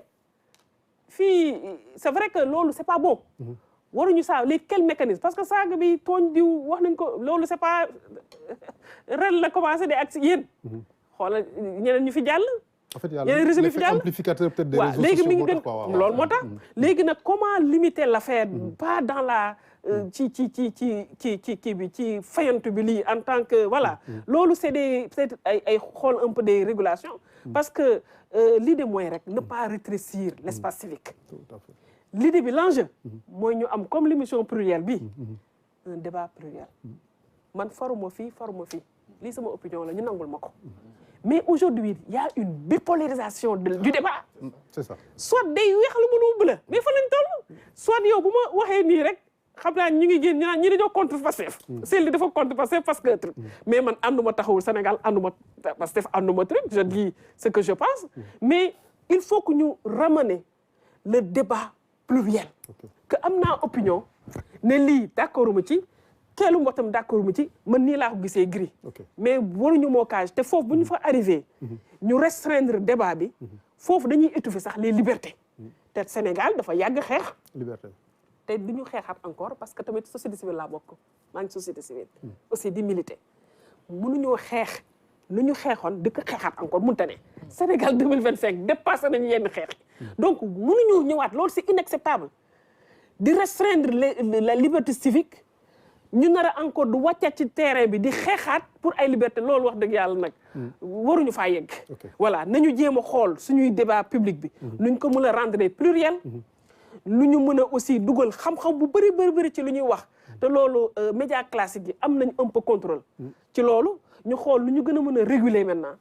fii c'est vrai que loolu c'est pas bon waruñu saa léegi quel mécanisme parce que saaga bi tooñ diw wax nañ ko loolu c'est pas ren la commencé de ak si yéen xoolal ñeneen ñu fi jàll en fait yeneen régime fi jàll amplificateur peut-être des réseaux léegi sociaux mi ngi gën loolu moo tax léegi nag comment limiter l'affaire pas dans la kii bi ci fayantu bi lii en tant que voilà loolu c'est des peut-être ay xool un peu des régulations parce que l'idée mooy rek ne pas rétrécir l'espace civique l'idée bi l'enjeu mooy ñu am comme l'émission plurielle bi un débat pluriel man faruma fii lii sama opinion la ñu nangul ma ko mais aujourd'hui il y a une bipolarisation du débat c'est ça soit day weex lu mënu bleu mais fa lañ toll soit yow bu ma waxee nii rek xam naa ñu ngi génn ñu naan ñi dañoo contre Pastef Sely dafa contre Pastef parce que mais man ànduma taxawul Sénégal ànduma Pastef ànduma truc je dis ce que je pense mais il faut que ñu ramener le débat pluriel que am naa opinion ne lii d'accord ma ci keelu mbotam d'accord ma ci man nii laa ko gisee gris mais waruñu moocage te foofu bu ñu fa arrivé ñu restreindre débat bi foofu dañuy étouffer sax les libertés te Sénégal dafa yàgg xeex liberté te du ñu xeexaat encore parce que tamit société civile laa bokk maa ngi société civile aussi di militer mënuñoo xeex lu ñu xeexoon di ko xeexaat encore mënta ne Sénégal 2025 dépassé nañu yenn xeex donc mënuñu ñëwaat loolu c'est inacceptable di restreindre la liberté civique ñu nar a encore du wàccaat ci terrain bi di xeexaat pour ay liberté loolu wax dëgg yàlla nag waruñu faa yegg voilà nañu jéem a xool suñuy débat public bi nuñ ko mën a rendre pluriel lu ñu mën a aussi dugal xam-xam bu bëri ci lu ñuy wax te loolu média classique yi am nañ un peu contrôle ci loolu ñu xool lu ñu gën a mën a réguler maintenant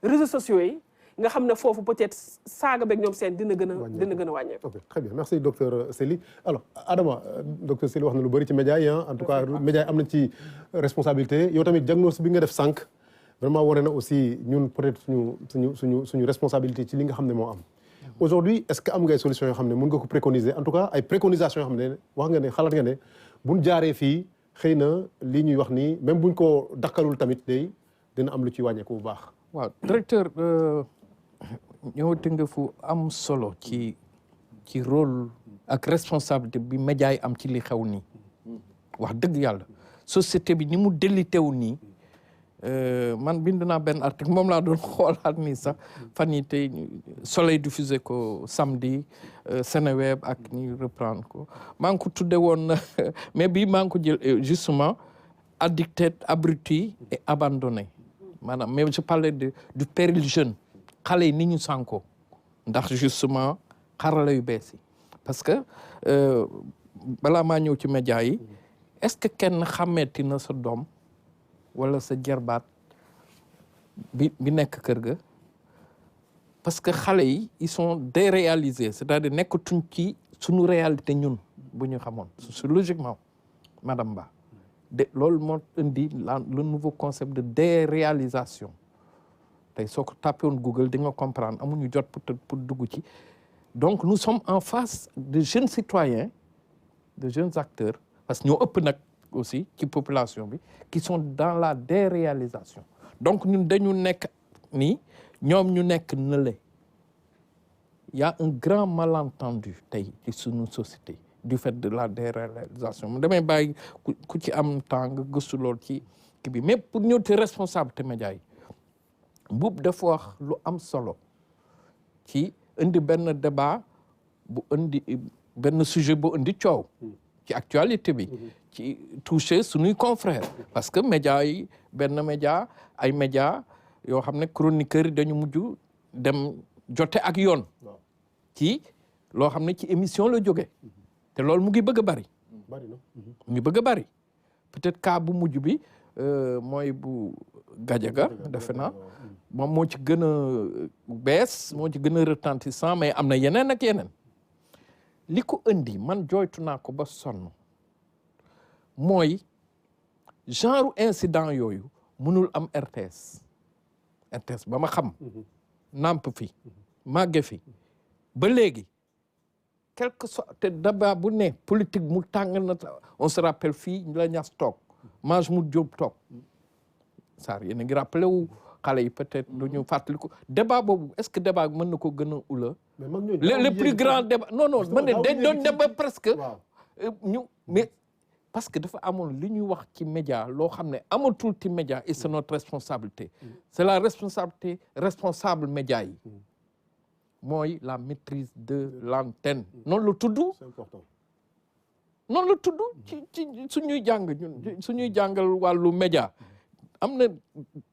réseaux sociaux yi nga xam ne foofu peut-être saaga beeg ñoom seen dina gën a wàññeeku. ok très bien merci docteur Sely alors Adama docteur Sely wax na lu bëri ci média yi en tout cas média yi am nañ ci responsabilité yow tamit diagnostic bi nga def sànq vraiment wane na aussi ñun peut-être suñu responsabilité ci li nga xam ne moo am. aujourd'hui est-ce que am ngay solution yoo xam ne mën nga ko préconiser en tout cas ay préconisations yoo xam ne wax nga ne xalaat nga ne buñ jaaree fii xëy na lii ñuy wax nii même buñ ko dakkalul tamit day dina am lu ci wàññeeku bu baax. waaw directeur ñëwati nga fu am solo ci rôle ak responsabilité bi média yi am ci li xew nii wax dëgg yàlla société bi ni mu délité wu nii man bind naa benn article moom laa doon xoolaat nii sax fan yii tey Soleil diffusé ko samedi Seneweb ak ñu reprendre ko maa ngi ko tudde woon mais bii maa ngi ko jël justement addicted abruti et abandonné maanaam mais je parlais du péril jeune xale yi ni ñu sànko ndax justement xarala yu bees yi parce que balaa maa ñëw ci média yi est-ce que kenn xàmmeeti na sa doom wala sa jarbaat bi nekk kër ga parce que xale yi ils sont déréalisés c'est-à-dire nekkatuñ ci suñu réalité ñun bu ñu xamoon c'est logiquement madame Ba de loolu moo indi le nouveau concept de déréalisation tey soo ko tapé woon Google di nga comprendre amuñu jot pour dugg ci donc nous sommes en face de jeunes citoyens de jeunes acteurs parce que ñoo ëpp nag aussi ci population bi qui sont dans la déréalisation donc ñun dañu nekk nii ñoom ñu nekk nële y a un grand malentendu tey ci suñu société du fait de la déréalisation mu damay bàyyi ku ci am temps nga gëstu lool ci kii bi mais pour ñëw ci responsabilité média yi Mboup dafa wax lu am solo ci indi benn débat bu indi benn sujet bu indi coow ci actualité bi ci toucher suñuy confrères parce que média yi benn média ay média yoo xam ne chroniqueurs yi dañu mujj dem jote ak yoon ci loo xam ne ci émission la jóge te loolu mu ngi bëgg a bari mu ngi bëgg a bari peut-être cas bu mujj bi mooy bu Gadiaga defe naa moom moo ci gën a bees moo ci gën a retentissant mais am na yeneen ak yeneen li ko indi man jooytu naa ko ba sonn mooy genre incident yooyu mënul am RTS ba ma xam namp fi màgge fi ba léegi quelque soit te débat bu ne politique mu tàng na on se rappelle fii la ñas toog Majmout Diop toog Sarr yéen a ngi rappelé wu xale yi peut-être du ñu fàttaliku débat boobu est-ce que débat mën na ko gën a ula le plus grand débat non man ne dañ doon débat presque ñu mais parce que dafa amoon li ñuy wax ci média loo xam ne amatul ci média et c'est notre responsabilité c'est la responsabilité responsable média yi mooy la maîtrise de l'antenne noonu la tudd c'est important noonu la tudd ci suñuy jàng ñun suñuy jàngal wàllu média am na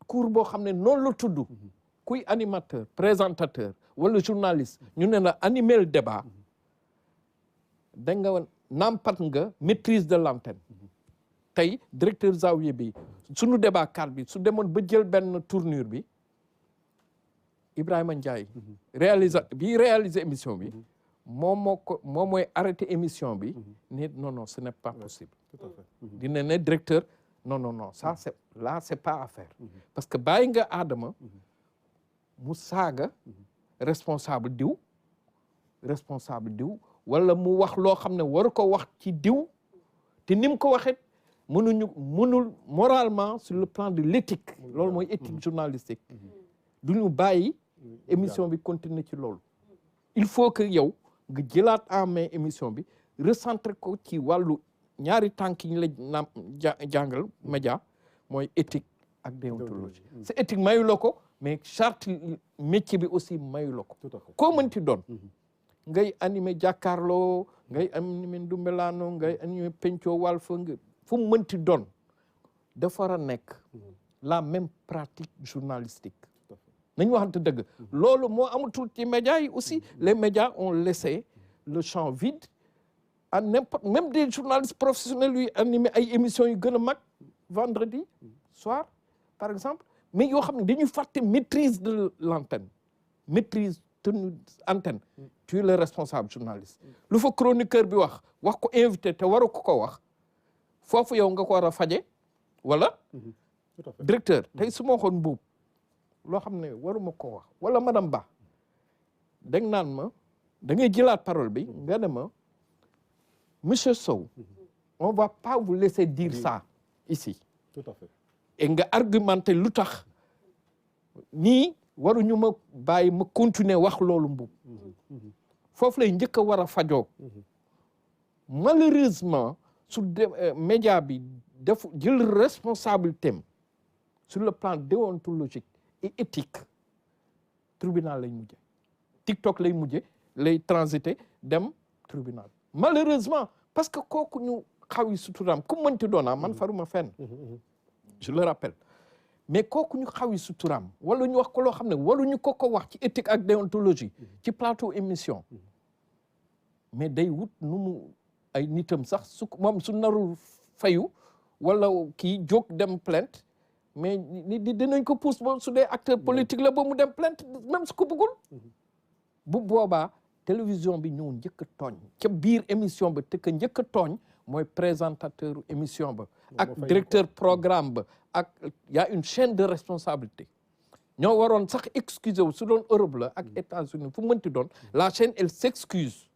cours boo xam ne noonu la tudd kuy animateur présentateur wala journaliste ñu ne la animer le débat da nga nampat nga maîtrise de l'antenne tey directeur Zawiya bi suñu débat carte bi su demoon ba jël benn tournure bi Ibrahima Ndiaye réaliser émission bi moom mooy arrêté émission bi ni non ce n'est pas possible dina ne directeur non ça c'est pas à faire parce que bàyyi nga Adama mu saaga responsable diw wala mu wax loo xam ne waru ko wax ci diw te ni mu ko waxee mënul moralement sur le plan de l'éthique loolu mooy éthique journalistique du ñu bàyyi émission bi continuer ci loolu il faut que yow nga jëlaat en main émission bi recentrer ko ci wàllu ñaari tànk yi ñu la jàngal média mooy éthique ak déontologie c'est éthique mayu la ko mais charte métier bi aussi mayu la ko koo mënti doon ngay animé jàkkaarloo ngay animé Ndoumbelane ngay animé penco Walf nga fu mu mënti doon dafa war a nekk la même pratique journalistique nañu waxante dëgg loolu moo amatul ci médias yi aussi les médias ont laissé le champ vide à n'importe même des journalistes professionnels yuy animé ay émissions yu gën a mag vendredi soir par exemple mais yoo xam ne dañuy fàtte maîtrise de l'antenne maîtrise tenue antenne tu es le responsable journaliste lu fa chroniqueur bi wax ko invité te waru ko wax foofu yow nga ko war a faje wala directeur tey su ma waxoon Mbuub loo xam ne waruma ko wax wala madame Ba dang naan ma da ngay jëlaat parole bi nga ne ma monsieur Sow on va pas vous laisser dire ça ici tout à fait et nga argumenter lu tax nii waruñu ma bàyyi ma continuer wax loolu Mbuub foofu lay njëkk a war a fajoo malheureusement su média bi def jël responsabilité sur le plan déontologique et éthique tribunal lay mujje TikTok lay mujje lay transiter dem tribunal malheureusement parce que kooku ñu xaw yi suturaam ku mënti doona man faruma fenn je le rappelle mais kooku ñu xaw yi suturaam wala ñu wax ko loo xam ne waruñu ko wax ci éthique ak déontologie ci plateau émission mais day wut nu mu ay nitam sax su moom su narul fayu wala kii jóg dem plainte mais dinañ ko pousse ba su dee acteur politique la ba mu dem plainte même su ko bëggul bu boobaa télévision bi ñëw njëkk a tooñ ca biir émission ba te que njëkk a tooñ mooy présentateur émission ba ak directeur programme ba ak y a une chaîne de responsabilité ñoo waroon sax excusé wu su doon Europe la ak États-Unis fu mënti doon la chaîne elle s'excuse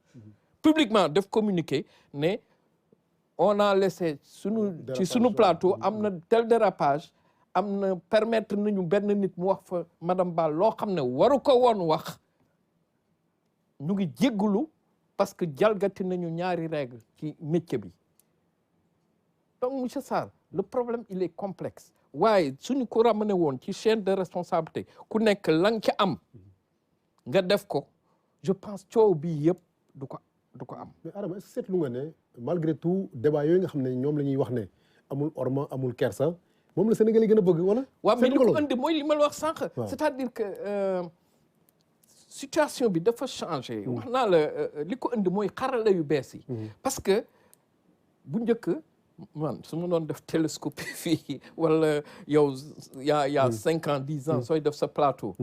publiquement def communiqué ne on a laissé ci sunu plateau am na tel dérapage am na permettre nañu benn nit mu wax fa madame Ba loo xam ne waru ko woon wax ñu ngi jéggulu parce que jalgati nañu ñaari règle ci métier bi donc monsieur Sarr le problème il est complexe waaye suñu ko ramené woon ci chaîne de responsabilité ku nekk la nga ca am nga def ko je pense coow bi yëpp du ko am. mais Adama est-ce que seetlu nga ne malgré tout débat yooyu nga xam ne ñoom la ñuy wax ne amul orma amul kersa moom la Sénégal yi gën a bëgg wala. waaw mais li ko indi mooy li ma la wax sànq. c'est-à-dire que situation bi dafa changé. wax naa la li ko indi mooy xarala yu bees yi. parce que bu njëkk man su ma doon def télescope fii wala yow y a 5 ans 10 ans sooy def sa plateau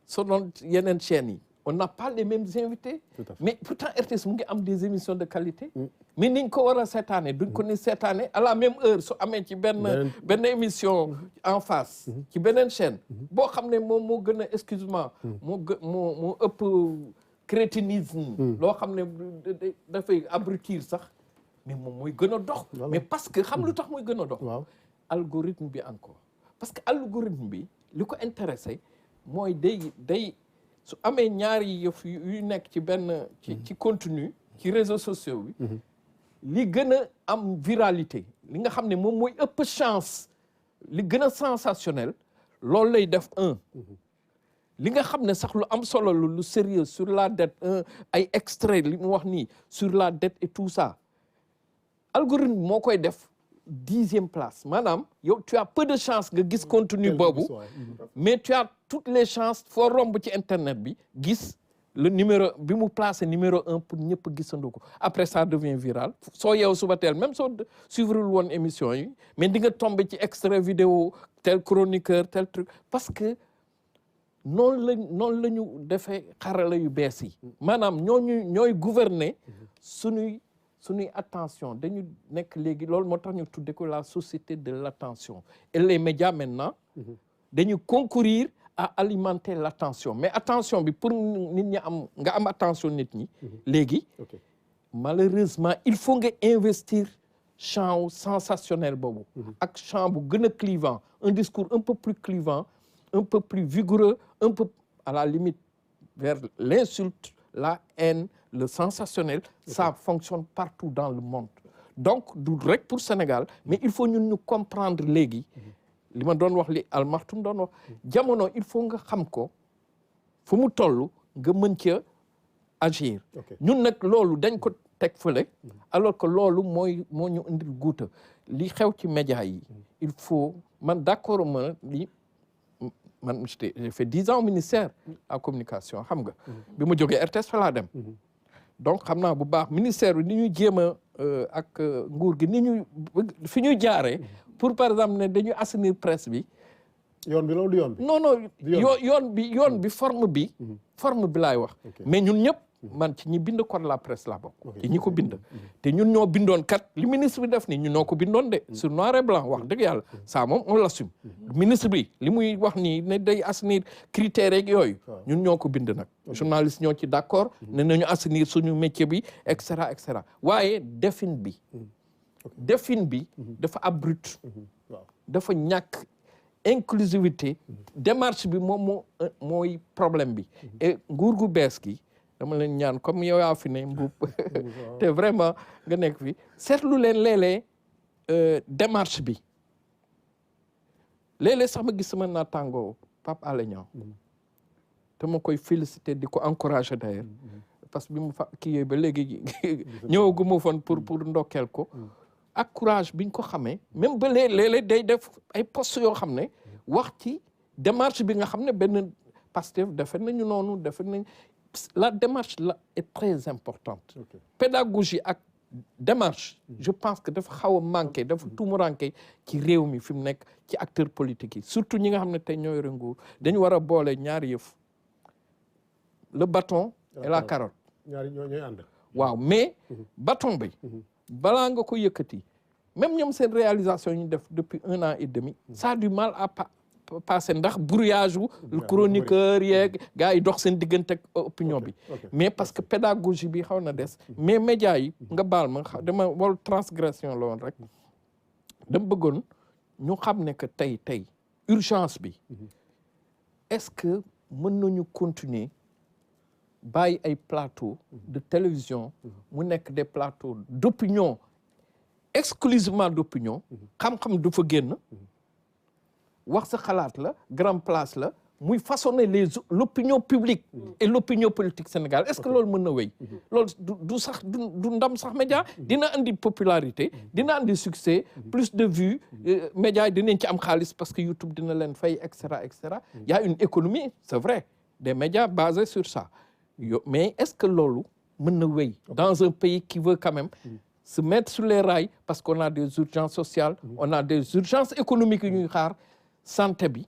soo doon yeneen chaînes yi on n'a pas les mêmes invités mais pourtant RTS mu ngi am des émissions de qualité mais niñ ko war a seetaane duñ ko ni seetaane à la même heure su amee ci benn émission en face ci beneen chaîne boo xam ne moom moo gën a excuse-moi moo ëpp crétinisme loo xam ne dafay abrutir sax mais moom mooy gën a dox mais parce que xam lu tax mooy gën a dox algorithme bi encore parce que algorithme bi li ko intéressé mooy day su amee ñaari yëf yu nekk ci benn ci contenu ci réseaux sociaux bi li gën a am viralité li nga xam ne moom mooy ëpp chance li gën a sensationnel loolu lay def li nga xam ne sax lu am solo lu sérieux sur la dette ay extrait li mu wax nii sur la dette et tout ça algorithme moo koy def 10e place maanaam yow tu as peu de chance nga gis contenu boobu mais tu as toutes les chances foo romb ci internet bi gis le numéro bi mu placé numéro 1 pour ñëpp gisandoo ko après ça devient viral soo yeew suba teel même soo suivre woon émission yi mais di nga tombé ci extrait vidéo tel chroniqueur tel truc parce que noonu la ñu defee xarala yu bees yi maanaam ñooy gouverner suñuy attention dañu nekk léegi loolu moo tax ñu tudde ko la société de l'attention et les médias maintenant dañu concourir à alimenter l'attention mais attention bi pour nit ñi nga am attention nit ñi léegi malheureusement il faut nga investir champ sensationnel boobu ak champ bu gën a clivant un discours un peu plus clivant un peu plus vigoureux un peu à la limite vers l'insulte la haine le sensationnel ça fonctionne partout dans le monde donc du rek pour Sénégal mais il faut ñun ñu comprendre léegi li ma doon wax li Almartoum doon wax jamono il faut nga xam ko fu mu toll nga mën ca agir ñun nag loolu dañ ko teg fële alors que loolu moo ñu indil guuta li xew ci média yi il faut man d'accord ma li man j'ai fait 10 ans au ministère à communication xam nga bi ma jógee RTS fa laa dem donc xam naa bu baax ministère bi ni ñuy jéem a ak nguur gi ni ñuy fi ñuy jaaree pour par exemple ne dañuy assainir presse bi yoon bi loolu yoon bi non yoon bi forme bi laay wax mais ñun ñëpp man ci ñi bind code la presse laa bokk ci ñi ko bind te ñun ñoo bindoon kat li ministre bi def ni ñun ñoo ko bindoon de sur noir et blanc wax dëgg yàlla ça moom on l'assume ministre bi li muy wax nii ne day assainir critères yeeg yooyu ñun ñoo ko bind nag journaliste ñoo ci d'accord ne nañu assainir suñu métier bi et cetera et cetera waaye defin bi dafa abrupt dafa ñàkk inclusivité démarche bi moom mooy problème bi et nguur gu bees gi dama leen ñaan comme yow yaa fi ne Mboup te vraiment nga nekk fi seetlu leen léeg-léeg démarche bi léeg-léeg sax ma gis sama naataango Pape Alé Niang te ma koy féliciter di ko encourager d'ailleurs parce que bi mu fa kii yooyu ba léegi ñëwaguma foon pour ndokkeel ko ak courage biñ ko xamee même ba léeg-léeg day def ay postes yoo xam ne wax ci démarche bi nga xam ne benn Pastef defe nañu noonu defe nañ la démarche là est très importante pédagogie ak démarche je pense que dafa xaw a manqué dafa tumuranke ci réew mi fi mu nekk ci acteurs politiques yi surtout ñi nga xam ne tey ñoo yore nguur dañu war a boole ñaari yëf le bâton et la carotte ñaari ñooy ànd waaw mais bâton bi balaa nga ko yëkkati même ñoom seen réalisation yi ñu def depuis 1 an et demi ça a du mal à passer ndax brouillage wu chroniqueur yeeg gars yi dox seen diggante ak opinion bi mais parce que pédagogie bi xaw na des mais médias yi nga baal ma dama wal transgression la woon rek dama bëggoon ñu xam ne que tey urgence bi est-ce que mën nañu continuer bàyyi ay plateaux de télévision mu nekk des plateaux d'opinion exclusivement d'opinion xam-xam du fa génn wax sa xalaat la grand place la muy façonner l'opinion publique et l'opinion politique sénégalaise est-ce que loolu mën na wéy loolu du sax du ndam sax média dina andi popularité dina andi succès plus de vues média yi dinañ ci am xaalis parce que YouTube dina leen fay et cetera et cetera il y a une économie c'est vrai des médias basés sur ça mais est-ce que loolu mën na wéy dans un pays qui veut quand même se mettre sur les rails parce qu'on a des urgences sociales, on a des urgences économiques yu ñuy xaar, santé bi,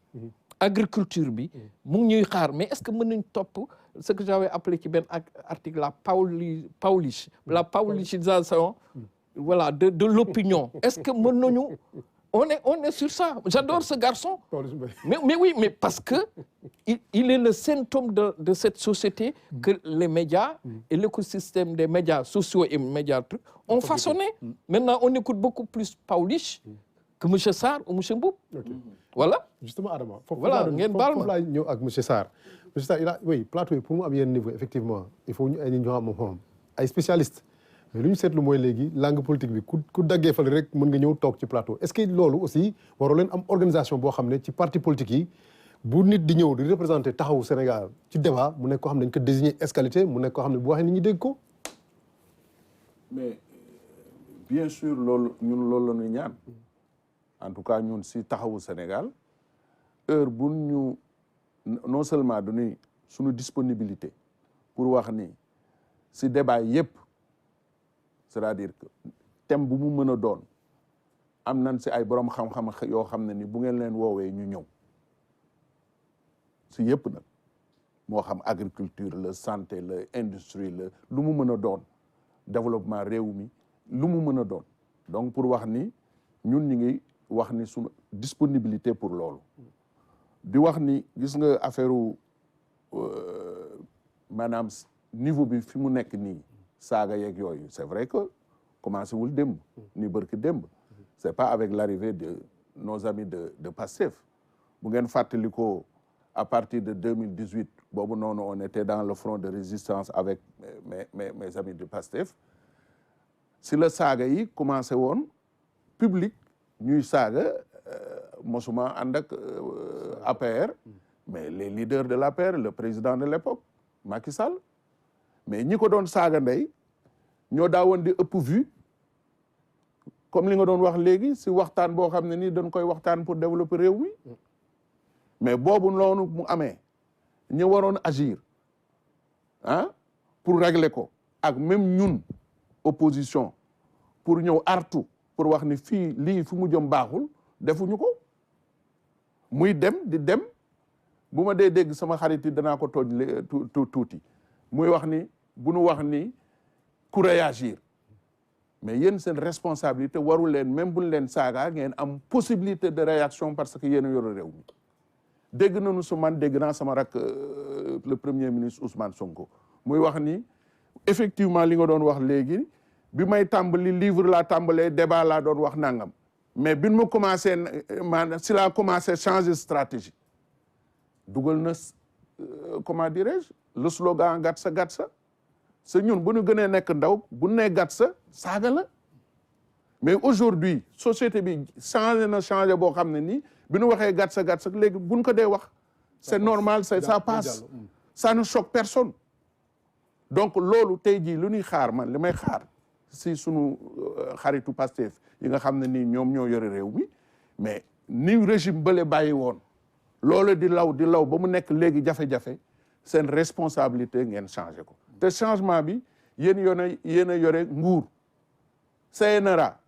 agriculture bi, mu ngi ñuy xaar. Mais est-ce que mën nañ topp ce que j'avais appelé ci benn article la paulichisation, voilà, de l'opinion. Est-ce que mën nañu on est sur ça. J'adore ce garçon. Mais oui, mais parce que il est le symptôme de cette société que les médias et l'écosystème des médias sociaux et médias trucs ont façonné. Maintenant, on écoute beaucoup plus Pawlish que M. Sarr ou M. Mboup. Voilà. Justement, Adama. Voilà, ngeen baal ma. Foofu ñëw ak M. Sarr. M. Sarr, oui, plateau yi pour mu am yenn niveau, effectivement, il faut ñu ay nit ñoo xam moom ay spécialistes. mais lu ñu seetlu mooy léegi langue politique bi ku daggee fale rek mën nga ñëw toog ci plateau est-ce que loolu aussi waroo leen am organisation boo xam ne ci parti politique yi bu nit di ñëw di représenter taxawu Sénégal ci débat mu nekk koo xam ne dañ ko désigner escalité mu nekk koo xam ne bu waxee nit ñi dégg ko. mais bien sûr loolu ñun loolu la ñuy ñaan en tout cas ñun si taxawu Sénégal heure bu ñu non seulement dañuy suñu disponibilité pour wax ni si débat yépp c'est-à-dire que thème bu mu mën a doon am nañ si ay borom xam-xam yoo xam ne ni bu ngeen leen woowee ñu ñëw si yëpp nag moo xam agriculture la santé la industrie la lu mu mën a doon développement réew mi lu mu mën a doon donc pour wax ni ñun ñi ngi wax ni suñu disponibilité pour loolu di wax ni gis nga affaire maanaam niveau bi fi mu nekk nii saaga yeeg yooyu c'est vrai que commencé wul démb ni bërki démb c'est pas avec l'arrivée de nos amis de Pastef bu ngeen fàttalikoo à partir de 2018 boobu noonu on était dans le front de résistance avec mes amis de Pastef si la saaga yi commencé woon public ñuy saaga mosuma ànd ak APR mais les leaders de l'APR le président de l'époque Macky Sall mais ñi ko doon saaga ndey ñoo daawoon di ëpp vue comme li nga doon wax léegi si waxtaan boo xam ne nii dañ koy waxtaan pour développer réew mi mais boobu noonu mu amee ñu waroon agir pour régler ko ak même ñun opposition pour ñëw artu pour wax ni fii lii fu mu jëm baaxul defuñu ko muy dem di dem bu ma dee dégg sama xarit yi danaa ko tooñ tuuti muy wax ni bu nu wax ni ku réagir mais yéen seen responsabilité warul leen même buñ leen saaga ngeen am possibilité de réaction parce que yéen a yor réew mi dégg nañu su man dégg naa sama rak le premier ministre Ousmane Sonko muy wax ni effectivement li nga doon wax léegi bi may tàmbali livre laa tàmbalee débat laa doon wax nangam mais bin ma commencé maanaam si laa commencé changer stratégie dugal na comment dirais-je le slogan gatsa gatsa sa ñun bu ñu gënee nekk ndaw bu nee gatsa saaga la mais aujourd'hui société bi changé boo xam ne nii bi ñu waxee gatsa gatsa léegi buñ ko dee wax c'est normal ça passe ça ne choque personne donc loolu tey jii lu ñuy xaar man li may xaar si sunu xaritu Pastef yi nga xam ne nii ñoom ñoo yore réew mi mais ni régime bële bàyyi woon loolu di law ba mu nekk léegi jafe-jafe seen responsabilité ngeen changé ko te changement bi yéen a yore nguur CNRA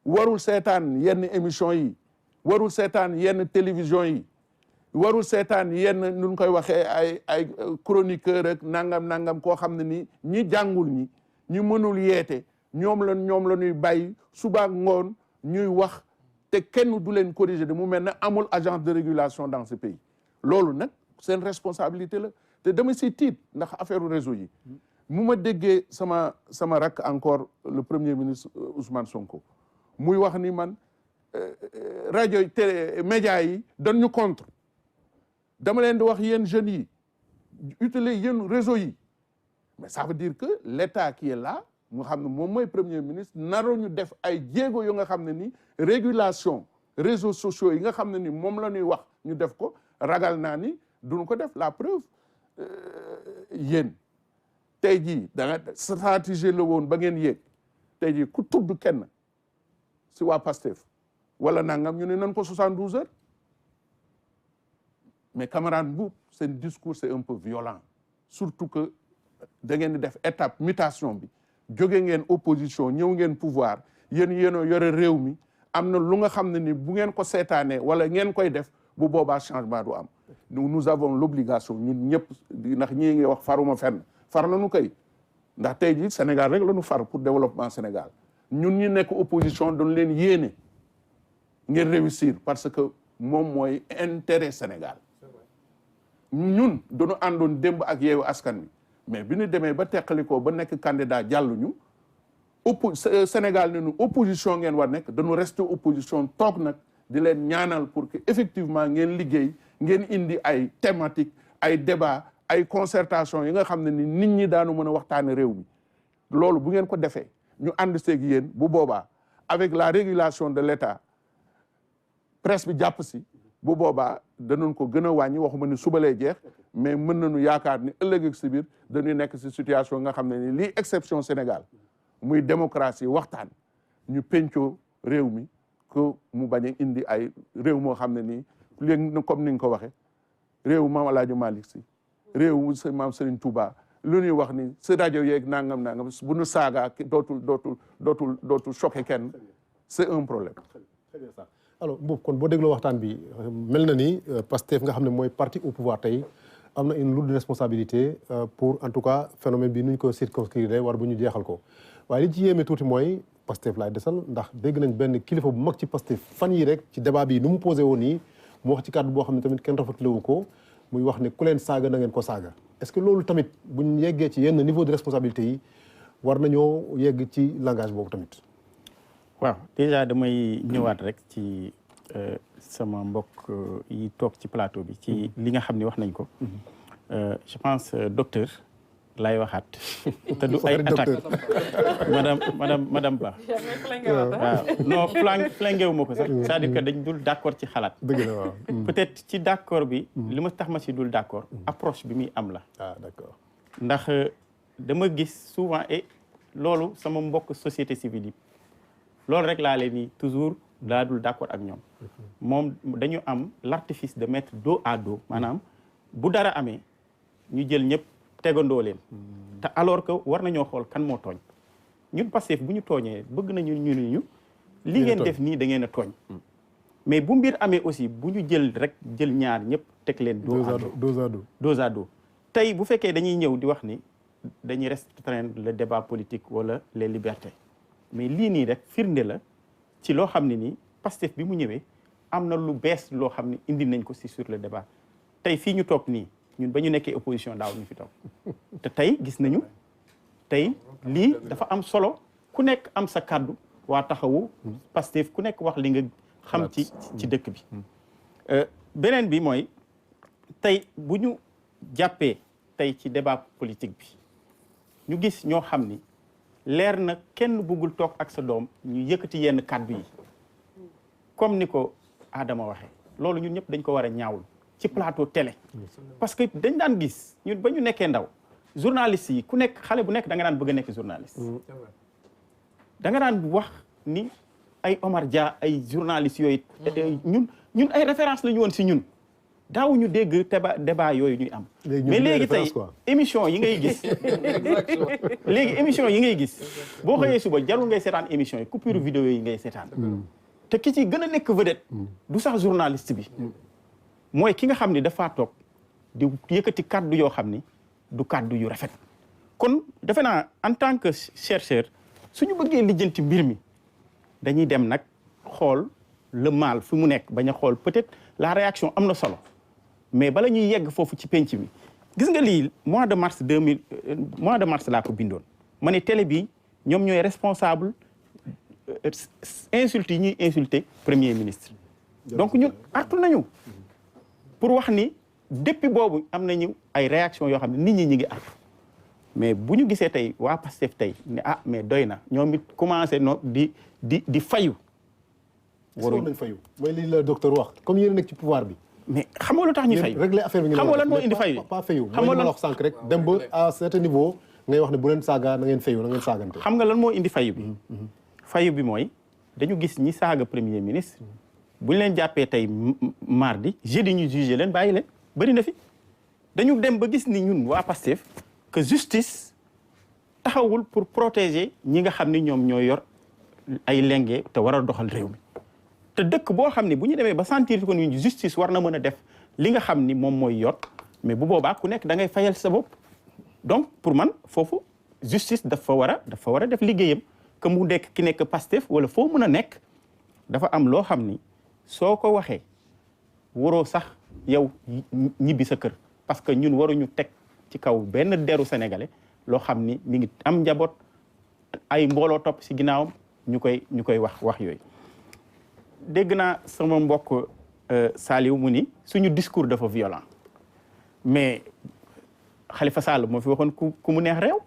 warul seetaan yenn émission yi warul seetaan yenn télévision yi warul seetaan yenn nu koy waxee ay chroniqueur ak nangam koo xam ne ni ñi jàngul ñi mënul yeete ñoom la ñuy bàyyi suba ak ngoon ñuy wax te kenn du leen corriger de mu mel ne amul agence de régulation dans ce pays loolu nag seen responsabilité la te dama si tiit ndax affaire réseau yi mu ma déggee sama rak encore le premier ministre Ousmane Sonko muy wax ni man rajo télé média yi dañu contre dama leen di wax yéen jeunes yi utiliser yéen réseau yi mais ça veut dire que l'État qui est là nga xam ne moom mooy premier ministre naroo ñu def ay jéego yu nga xam ne ni régulation réseaux sociaux yi nga xam ne ni moom la ñuy wax ñu def ko ragal naa ni duñ ko def la preuve yéen tey jii da nga stratégie la woon ba ngeen yéeg tey jii ku tudd kenn si waa Pastef wala nangam ñu ne nan ko 72 heures mais camarade Mboup seen discours c'est un peu violent surtout que da ngeen di def étape mutation bi jóge ngeen opposition ñëw ngeen pouvoir yéen yéenoo yore réew mi am na lu nga xam ne ni bu ngeen ko seetaanee wala ngeen koy def bu boobaa changement du am nous avons l'obligation ñun ñëpp ndax ñii ngi wax faruma fenn far nañu kay ndax tey ji Sénégal rek la ñu far pour développement Sénégal ñun ñi nekk opposition doon leen yéene ngeen réussir parce que moom mooy intérêt Sénégal ñun dañu àndoon démb ak Yewwi Askan Wi mais bi ñu demee ba teqalikoo ba nekk candidat jàlluñu Sénégal ne ñu opposition ngeen war nekk dañu rester opposition toog nag di leen ñaanal pour que effectivement ngeen liggéey ngeen indi ay thématique ay débat ay concertation yi nga xam ne ni nit ñi daanu mën a waxtaane réew mi loolu bu ngeen ko defee ñu ànd seeg yéen bu boobaa avec la régulation de l'État presse bi jàpp si bu boobaa danañ ko gën a wàññi waxuma ni suba lay jeex mais mën nañu yaakaar ni ëllëg ak si biir dañuy nekk si situation nga xam ne ni lii exception Sénégal muy démocratie waxtaan ñu pencoo réew mi que mu bañ a indi ay réew moo xam ne nii léegi comme ni nga ko waxee réew Maam Alaaji Malick Sy réew Maam Serigne Touba lu ñuy wax ni sa rajo yeeg nangam bu nu saaga dootul choqué kenn c'est un problème. Très bien ça. Alors Mboup kon boo dégloo waxtaan bi mel na ni Pastef nga xam ne mooy parti au pouvoir tey am na une lourde responsabilité pour en tout cas phénomène bi nu ñu ko circonscrire war bu ñu jeexal ko waaye li ci yéeme tuuti mooy Pastef laay desal ndax dégg nañ benn kilifa bu mag ci Pastef fan yi rek ci débat bi nu mu posé woon nii mu wax ci kàddu boo xam ne tamit kenn rafetlu ko muy wax ne ku leen saaga na ngeen ko saaga est-ce que loolu tamit buñ yeggee ci yenn niveau de responsabilité yi war nañoo yegg ci langage boobu tamit. waaw déjà damay ñëwaat rek ci sama mbokk yi toog ci plateau bi ci li nga xam ne wax nañ ko je pense docteur lay waxaat te du ay attaque madame Ba waaw non flangué ma ko sax c'est-à-dire que dañ dul d'accord ci xalaat dëgg la waaw peut-être ci d'accord bi li ma tax ma si dul d'accord approche bi muy am la d'accord ndax dama gis souvent et loolu sama mbokk société civile yi loolu rek laa leen ni toujours daa dul d'accord ak ñoom moom dañu am l'artifice de mettre dos à dos maanaam bu dara amee ñu jël ñëpp tegandoo leen te alors que war nañoo xool kan moo tooñ ñun Pastef bu ñu tooñee bëgg nañu ñu li ngeen def nii da ngeen a tooñ mais bu mbir amee aussi bu ñu jël ñaar ñëpp teg leen dos à dos tey bu fekkee dañuy ñëw di wax ni dañuy restreindre le débat politique wala les libertés mais lii nii rek firnde la ci loo xam ne nii Pastef bi mu ñëwee am na lu bees loo xam ne indi nañ ko si sur le débat tey fii ñu toog nii ñun ba ñu nekkee opposition daaw ñu fi toog te tey gis nañu tey lii dafa am solo ku nekk am sa kàddu waa taxawu Pastef ku nekk wax li nga xam ci dëkk bi beneen bi mooy tey bu ñu jàppee tey ci débat politique bi ñu gis ñoo xam ni leer na kenn bëggul toog ak sa doom ñu yëkkati yenn kàddu yi comme ni ko Adama waxee loolu ñun ñëpp dañ ko war a ñaawul ci plateau télé parce que dañ daan gis ñun ba ñu nekkee ndaw journaliste yi ku nekk xale bu nekk da nga daan bëgg a nekk journaliste da nga daan wax ni ay Omar Dia ay journalistes yooyu ñun ay référence la ñu woon si ñun daawuñu dégg débat yooyu ñuy am mais léegi tey émission yi ngay gis léegi émission yi ngay gis boo xëyee suba jarul ngay seetaan émission yi coupure vidéo yi ngay seetaan te ki ci gën a nekk vedette du sax journaliste bi mooy ki nga xam ni dafa toog di yëkkati kàddu yoo xam ni du kàddu yu rafet kon defe naa en tant que chercheur suñu bëggee lijjanti mbir mi dañuy dem nag xool le mal fi mu nekk bañ a xool peut-être la réaction am na solo mais bala ñuy yegg foofu ci penc mi gis nga lii mois de mars laa ko bindoon ma ne télé bi ñoom ñooy responsable insultes yi ñuy insulter premier ministre donc ñun artu nañu pour wax ni depuis boobu am nañu ay réaction yoo xam ne nit ñi ngi artu mais bu ñu gisee tey waa Pastef tey ne mais doy na ñoom it commencé di fayu waruñ nañ fayu mooy li la docteur wax comme yéen nekk ci pouvoir bi mais xam nga lu tax ñu fayu régler affaire bi xam nga lan moo indi fayu pas fayu xam nga lan wax sànq rek dem ba à certain niveau ngay wax ne bu leen saaga na ngeen fayu na ngeen saagante xam nga lan moo indi fayu bi fayu bi mooy dañu gis ñi saaga premier ministre bu ñu leen jàppee tey mardi jeudi ñu jugé leen bàyyi leen bëri na fi dañu dem ba gis ni ñun waa Pastef que justice taxawul pour protéger ñi nga xam ni ñoom ñoo yor ay lenge te war a doxal réew mi te dëkk boo xam ni bu ñu demee ba sentir ko ni justice war na mën a def li nga xam ni moom mooy yor mais bu boobaa ku nekk da ngay fayal sa bopp donc pour man foofu justice dafa war a def liggéeyam que mu nekk ki nekk Pastef wala foo mën a nekk dafa am loo xam ni soo ko waxee waroo sax yow ñibbi sa kër parce que ñun waruñu teg ci kaw benn deru sénégalais loo xam ni mi ngi am njaboot ay mbooloo topp si ginnaawam ñu koy wax yooyu dégg naa sama mbokk Saliou mu ni suñu discours dafa violent mais Khalifa Sall moo fi waxoon ku mu neex réew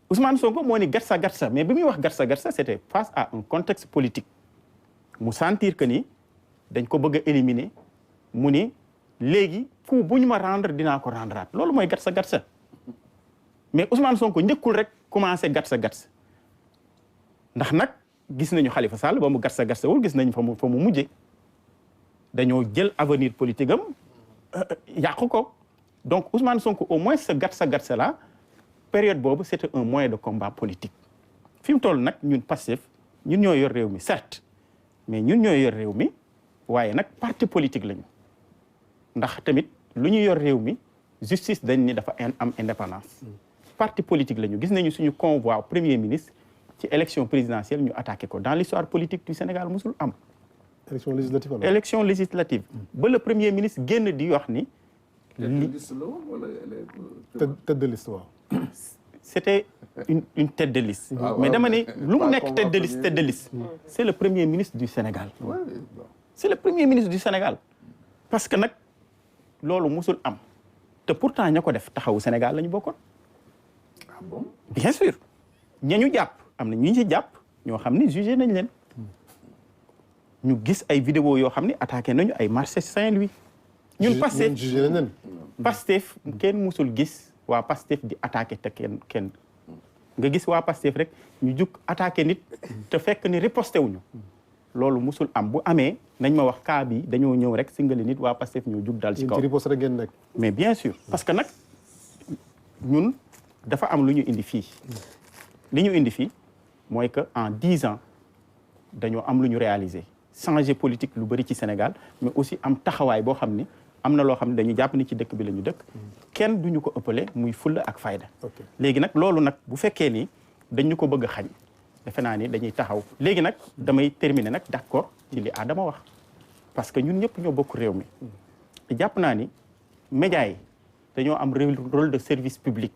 Ousmane Sonko moo ni gatsa gatsa mais bi muy wax gatsa gatsa c'était face à un contexte politique mu sentir que ni dañ ko bëgg a éliminer mu ni léegi coup bu ñu ma rendre dinaa ko rendraat loolu mooy gatsa gatsa mais Ousmane Sonko njëkkul rek commencé gatsa gatsa ndax nag gis nañu Khalifa Sall ba mu gatsa gatsa wul gis nañ fa mu mujje dañoo jël avenir politique am yàqu ko donc Ousmane Sonko au moins ce gatsa gatsa là période boobu c'était un moyen de combat politique fi mu toll nag ñun Pastef ñun ñoo yor réew mi certes mais ñun ñoo yor réew mi waaye nag parti politique lañu ndax tamit lu ñu yor réew mi justice dañ ni dafa am indépendance parti politique lañu gis nañu suñu convoi premier ministre ci élection présidentielle ñu attaqué ko dans l'histoire politique du Sénégal musul am élection législative ba le premier ministre génn di wax ni tête de liste waaw c'était une tête de liste mais dama ne lu mu nekk tête de liste c'est le premier ministre du Sénégal c'est le premier ministre du Sénégal parce que nag loolu musul am te pourtant ña ko def taxawu Sénégal la ñu bokkoon ah bon bien sûr ña ñu jàpp am na ñu ci jàpp ñoo xam ni jugé nañ leen ñu gis ay vidéo yoo xam ni attaqué nañu ay marché Saint-Louis ñun Pastef kenn musul gis waa Pastef di attaqué te kenn nga gis waa Pastef rek ñu jug attaqué nit te fekk ni riposté wuñu loolu musul am bu amee nañ ma wax cas bi dañoo ñëw rek singali nit waa Pastef ñoo jug dal ci kaw mais bien sûr parce que nag ñun dafa am lu ñu indi fii li ñu indi fii mooy que en 10 ans dañoo am lu ñu réaliser changer politique lu bëri ci Sénégal mais aussi am taxawaay boo xam ni am na loo xam ne dañu jàpp ni ci dëkk bi la ñu dëkk kenn duñu ko ëppale muy fulla ak fayda léegi nag loolu nag bu fekkee ni dañu ko bëgg a xañ defe naa ni dañuy taxaw léegi nag damay terminer nag d'accord ci li Adama wax parce que ñun ñëpp ñoo bokk réew mi jàpp naa ni médias yi dañoo am rôle de service public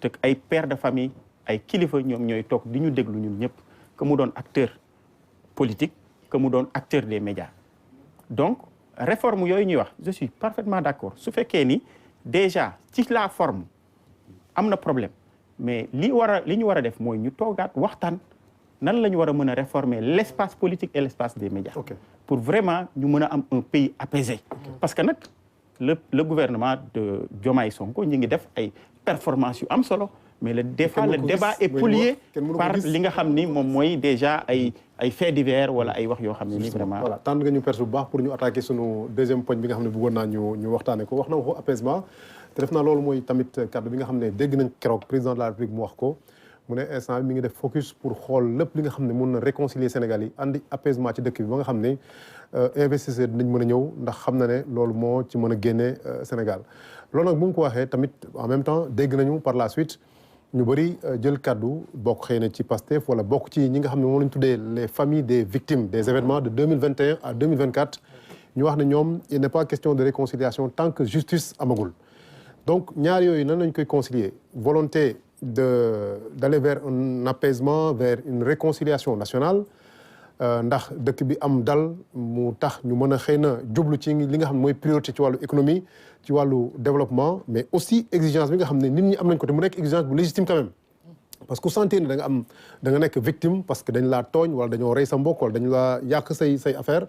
te ay pères de famille ay kilifa ñoom ñooy toog di ñu déglu ñun ñëpp que mu doon acteur politique que mu doon acteur des médias donc réforme yooyu ñuy wax je suis parfaitement d'accord su fekkee ni déjà ci la forme am na problème mais li ñu war a def mooy ñu toogaat waxtaan nan la ñu war a mën a réformer l'espace politique et l'espace des médias pour vraiment ñu mën a am un pays apaisé parce que nag le gouvernement de Diomaye Sonko ñu ngi def ay performances yu am solo mais des fois le débat est pollué par li nga xam ni moom mooy déjà ay faits divers wala ay wax yoo xam ne ni vraiment voilà tànn nga ñu perche bu baax pour ñu attaquer sunu deuxième point bi nga xam ne bëggoon naa ñu waxtaane ko wax na waxu apaisement te def naa loolu mooy tamit kàddu bi nga xam ne dégg nañ keroog président de la République mu wax ko mu ne instant bi mi ngi def focus pour xool lépp li nga xam ne mun na réconcilier Sénégal yi andi apaisement ci dëkk bi ba nga xam ne investisseur dinañ mën a ñëw ndax xam na ne loolu moo ci mën a génne Sénégal loolu nag bu mu ko waxee tamit en même temps dégg nañu par la suite ñu bëri jël kaddu bokk xëy na ci Pastef wala bokk ci ñi nga xam ne moom la ñu tuddee les familles des victimes des événements de 2021 à 2024 ñu wax ne ñoom il n'est pas question de réconciliation tant que justice amagul donc ñaar yooyu nan lañ koy concilier volonté d'aller vers un apaisement vers une réconciliation nationale ndax dëkk bi am dal mu tax ñu mën a xëy na jublu ci li nga xam ne mooy priorité ci wàllu économie ci wàllu développement mais aussi exigence bi nga xam ne nit ñi am nañ ko te mu nekk exigence bu légitime quand même parce que sentir ne da nga nekk victime parce que dañ laa tooñ wala dañoo rey sa mbokk wala dañu laa yàq say affaire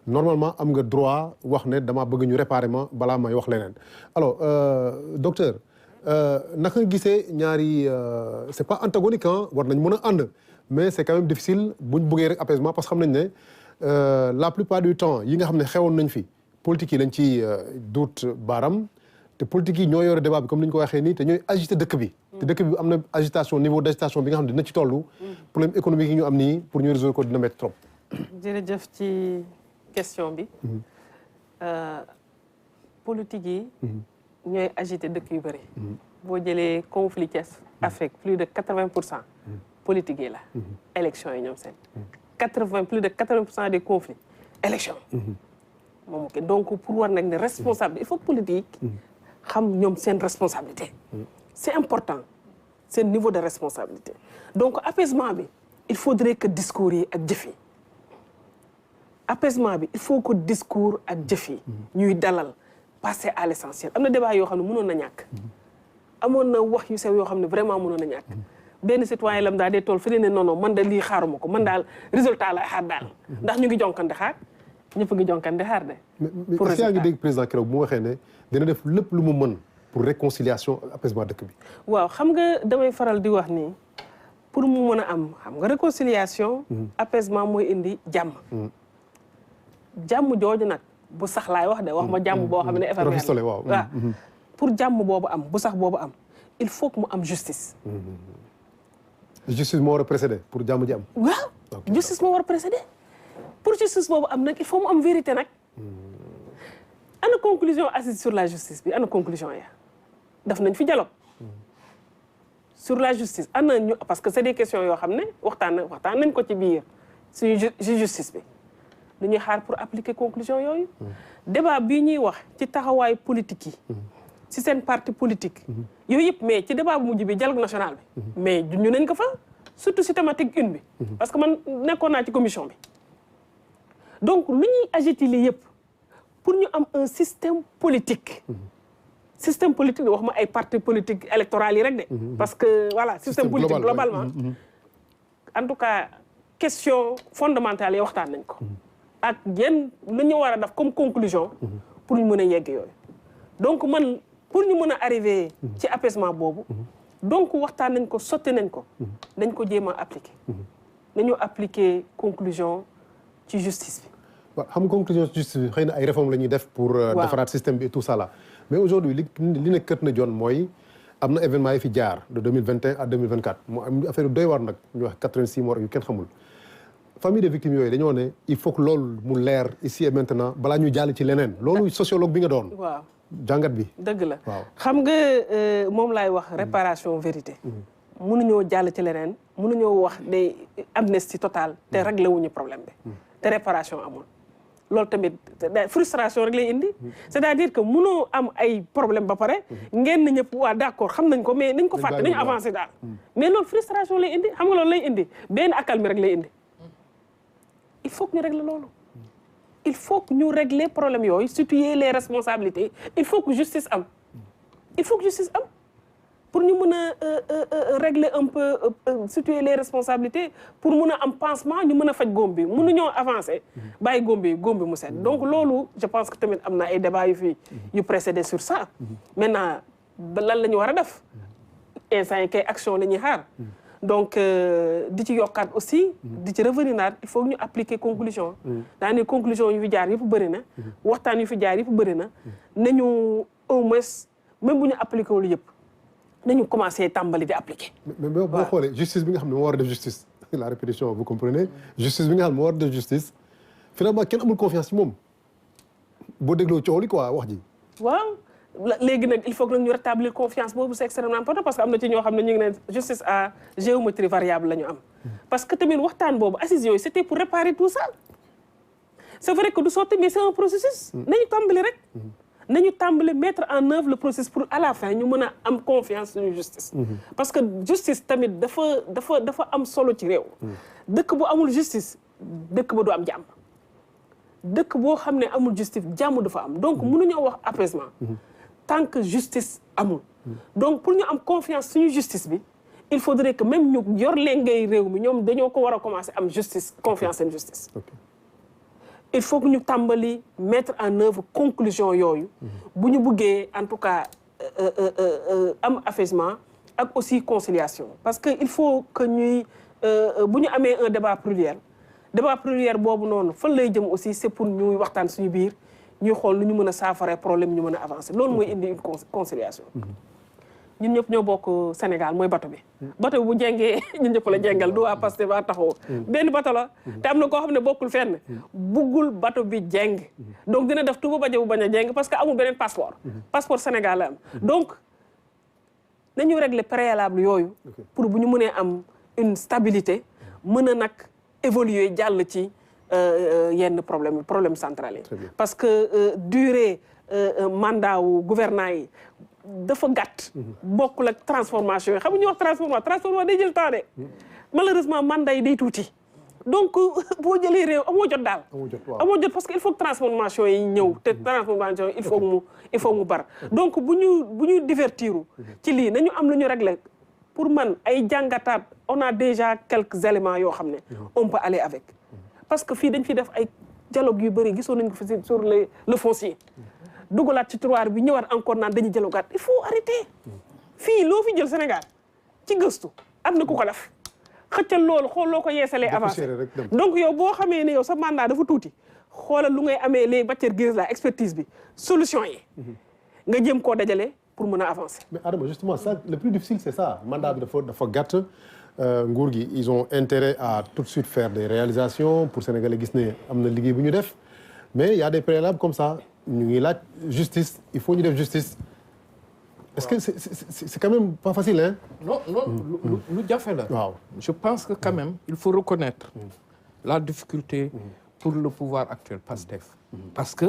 normalement am nga droit wax ne dama bëgg ñu réparer ma balaa may wax leneen alors docteur naka nga gisee ñaari c'est pas antagonique war nañ mën a ànd mais c'est quand même difficile buñ bëggee rek apaisement parce que xam nañ ne la plupart du temps yi nga xam ne xewoon nañ fi politique yi lañ ci duut baaram te politique yi ñoo yore débat bi comme ni ñu ko waxee nii te ñooy agité dëkk bi te dëkk bi am na agitation niveau d'agitation bi nga xam ne dina ci toll problème économique yi ñu am nii pour ñu résoudre ko dina métti trop. jërëjëf ci question bi politique yi ñooy agité dëkk yu bëri boo jëlee conflit Thiès Afrique plus de 80% politique yi la élection yi ñoom seen plus de 80% des conflits élection moom ok donc pour war nag ne responsable il faut que politique xam ñoom seen responsabilité c'est important seen niveau de responsabilité donc apaisement bi il faudrait que discours yi ak jëf yi apaisement bi il faut que discours ak jëf yi ñuy dalal passer à l'essentiel am na débat yoo xam ne mënoon na ñàkk amoon na wax yu sew yoo xam ne vraiment mënoon na ñàkk benn citoyen lam daal dee tool fi ne non man da lii xaaruma ko man daal résultat la xaar daal ndax ñu ngi jonkante xaar ñëpp ngi jonkante xaar de pour résultat yaa ngi dégg président keroog bu mu waxee ne dina def lépp lu mu mën pour réconciliation apaisement dëkk bi waaw xam nga damay faral di wax ni pour mu mën a am xam nga réconciliation apaisement mooy indi jàmm jàmm jooju nag bu sax laay wax de wax ma jàmm boo xam ne éphémère waaw pour jàmm boobu am bu sax boobu am il faut que mu am justice justice moo war a précéder pour jàmm ji am waaw justice moo war a précéder pour justice boobu am nag il faut mu am vérité nag ana conclusion assise sur la justice bi ana conclusion ya def nañ fi dialogue sur la justice ana ñu parce que c'est des questions yoo xam ne waxtaan nañ ko ci biir suñu justice bi dañuy xaar pour appliquer conclusion yooyu débat bii ñuy wax ci taxawaayu politique yi ci seen parti politique yooyu yëpp mais ci débat bu mujj bi dialogue national bi mais ñu nañ ko fa surtout ci thématique 1 bi parce que man nekkoon naa ci commission bi donc lu ñuy agiter lii yëpp pour ñu am un système politique wax ma ay parti politique électoral yi rek de parce que voilà système politique globalement en tout cas question fondamentale yi waxtaan nañ ko ak yenn lu ñu war a def comme conclusion pour ñu mën a yegg yooyu donc man pour ñu mën a arriver ci apaisement boobu donc waxtaan nañ ko sotti nañ ko dañ ko jéem a appliquer nañu appliquer conclusion ci justice bi waaw xam nga conclusion ci justice bi xëy na ay réformes la ñuy def pour defaraat système bi et tout ça là mais aujourd'hui li ne kët na joon mooy am na événement yi fi jaar de 2021 à 2024 mu am affaire yu doy waar nag ñu wax 86 morts yu kenn xamul famille de victimes yooyu dañoo ne il faut que loolu mu leer ici et maintenant balaa ñu jàll ci leneen loolu sociologue bi nga doon waaw jàngat bi dëgg la waaw xam nga moom laay wax réparation vérité mënuñoo jàll ci leneen mënuñoo wax des amnistie totale te réglé wuñu problème bi te réparation amul loolu tamit frustration rek lay indi c'est-à-dire que mënoo am ay problème ba pare ngeen na ñëpp waa d'accord xam nañ ko mais nañ ko fàtte nañu avancé daal mais loolu frustration lay indi xam nga loolu lay indi benn accalmie rek lay indi il faut que ñu régler loolu il faut que ñu régler problème yooyu situer les responsabilités il faut que justice am pour ñu mën a régler un peu situer les responsabilités pour mën a am pansement ñu mën a faj góom bi mënuñoo avancer bàyyi góom bi mu set donc loolu je pense que tamit am na ay débats yu précédé sur ça maintenant lan la ñu war a def instant yi kay action la ñuy xaar donc di ci yokkaat aussi di ci revenir naat il faut ñu appliquer conclusion daane conclusion yu fi jaar yëpp bëri na waxtaan yu fi jaar yëpp bëri na nañu au moins même bu ñu appliquer wul yëpp nañu commencé tàmbali di appliquer mais boo xoolee justice bi nga xam ne moo war a def justice la répétition vous comprenez justice bi nga xam ne moo war a def justice finalement kenn amul confiance ci moom boo dégloo coow li quoi wax ji waaw léegi nag il faut que nag ñu rétablir confiance boobu c'est extrêmement important parce que am na ci ñoo xam ne ñu ngi ne justice à géométrie variable la ñu am parce que tamit waxtaan boobu assises yooyu c'était pour réparer tout ça c'est vrai que du sotti mais c'est un processus nañu tàmbali rek nañu tàmbali mettre en œuvre le processus pour à la fin ñu mën a am confiance suñu justice parce que justice tamit dafa am solo ci réew dëkk bu amul justice dëkk ba du am jàmm dëkk boo xam ne amul justice jàmm du fa am donc mënuñoo wax apaisement tant que justice amul donc pour ñu am confiance suñu justice bi il faudrait que même ñu yor leen ngay réew mi ñoom dañoo ko war a commencer am justice confiance seen justice il faut que ñu tàmbali mettre en œuvre conclusion yooyu bu ñu buggee en tout cas am apaisement ak aussi conciliation parce que il faut que ñuy bu ñu amee un débat pluriel boobu noonu fan lay jëm aussi c'est pour ñuy waxtaan suñu biir ñuy xool nu ñu mën a saafara problème ñu mën a avancer loolu mooy indi une conciliation ñun ñëpp ñoo bokk Sénégal mooy bato bi bato bi bu jengee ñun ñëpp la jengal du waa Pastef waa taxaw benn bato la te am na koo xam ne bokkul fenn buggul bato bi jeng donc dina def tout ba bajo bu bañ a jeng parce que amul beneen passeport passeport Sénégal la am donc nañu régler préalable yooyu pour bu ñu mënee am une stabilité mën a nag évoluer jàll ci yenn problème central yi parce que durée mandat wu gouvernant yi dafa gàtt bokkul ak transformation yi xam nga ñu wax transformation day jël temps de malheureusement mandat yi day tuuti donc boo jëlee réew amoo jot daal amoo jot parce que il faut que transformation yi ñëw te transformation yi il faut mu bar donc bu ñu divertiru ci lii nañu am lu ñu régler pour man ay jàngataat on a déjà quelques éléments yoo xam ne on peut aller avec parce que fii dañ fi def ay dialogue yu bëri gisoon nañ ko fi sur le foncier dugalaat ci tiroir bi ñëwaat encore naan dañuy dialogaat il faut arrêter fii loo fi jël Sénégal ci gëstu am na ku ko def xëccal loolu xool loo ko yeesalee avancé donc yow boo xamee ne yow sa mandat dafa tuuti xoolal lu ngay amee les matières grises la expertise bi solution yi nga jëm koo dajale pour mën a avancer. mais Adama justement ça le plus difficile c'est ça mandat bi dafa gàtt nguur gi ils ont intérêt à tout de suite faire des réalisations pour Sénégalais gis ne am na liggéey bu ñu def mais il y a des préalables comme ça ñu ngi laaj justice il faut ñu def justice. Est-ce que c'est quand même pas facile hein? Non lu jafe la. waaw je pense que quand même il faut reconnaître la difficulté pour le pouvoir actuel Pastef parce que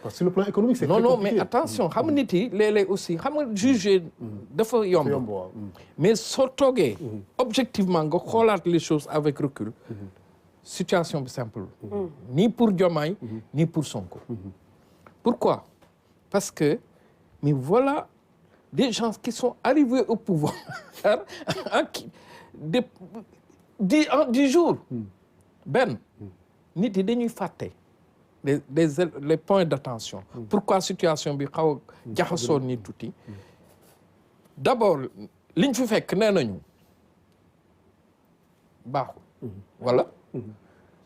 sur le plan économique c'est non mais attention xam nga nit yi léeg-léeg aussi xam nga juger dafa yomb mais soo toogee objectivement nga xoolaat les choses avec recul situation bi simple ni pour Diomaye ni pour Sonko pourquoi parce que mais voilà des gens qui sont arrivés au pouvoir en 10 jours benn nit yi dañuy fàtte les points d'attention pourquoi situation bi xaw a jaxasoon ni tuuti d'abord liñ fi fekk nee nañu baaxul voilà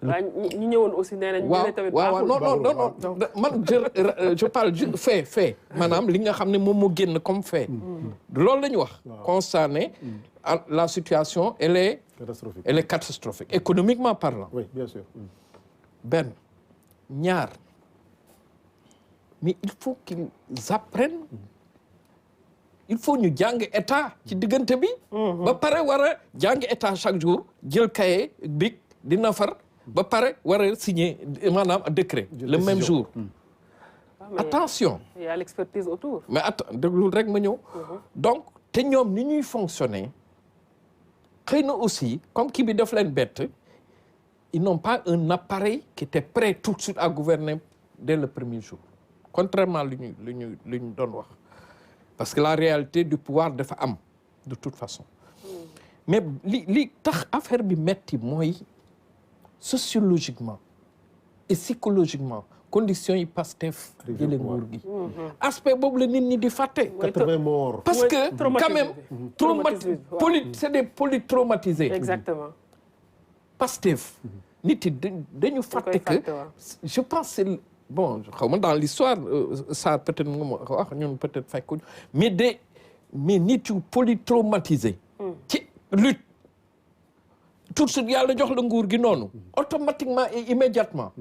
waaw ñu ñëwoon aussi nee nañu waaw non man je parle fait maanaam li nga xam ne moom moo génn comme fait loolu la ñu wax constater la situation elle est catastrophique économiquement parlant oui bien sûr benn ñaar mais il faut qu'ils apprennent il faut ñu jàng état ci diggante bi ba pare war a jàng état chaque jour jël cahier bic di nafar ba pare war a signer maanaam décret le même jour attention il y a l'expertise autour mais déglul rek ma ñëw donc te ñoom ni ñuy fonctionner xëy na aussi comme kii bi daf leen bett ils n'ont pas un appareil qui était prêt tout de suite à gouverner dès le premier jour contrairement lu ñu doon wax parce que la réalité du pouvoir dafa am de toute façon mais li tax affaire bi metti mooy sociologiquement et psychologiquement conditions yi Pastef jëlee nguur gi aspect boobu la nit ñi di fàtte 80 morts parce que quand même c'est des polytraumatisés exactement Pastef nit yi dañu fàtte que je pense c'est bon xaw ma dans l'histoire ça peut-être nga ma wax ñun peut-être fekkuñ mais nit yu polytraumatisés ci lutte tout de suite yàlla jox la nguur gi noonu automatiquement et immédiatement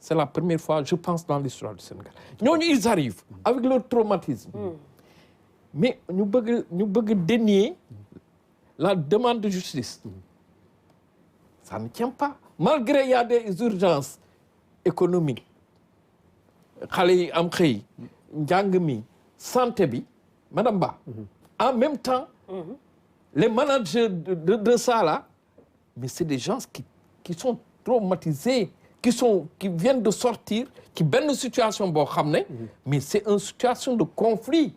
c'est la première fois je pense dans l'histoire du Sénégal ñooñu ils arrivent avec leur traumatisme mais ñu bëgg dénier la demande de justice ça ne tient pas malgré il y a des urgences économiques xale yi am xëy njàng mi santé bi madame Ba en même temps les managers de ça là mais c'est des gens qui sont traumatisés qui viennent de sortir qui benn situation boo xam ne mais c'est une situation de conflit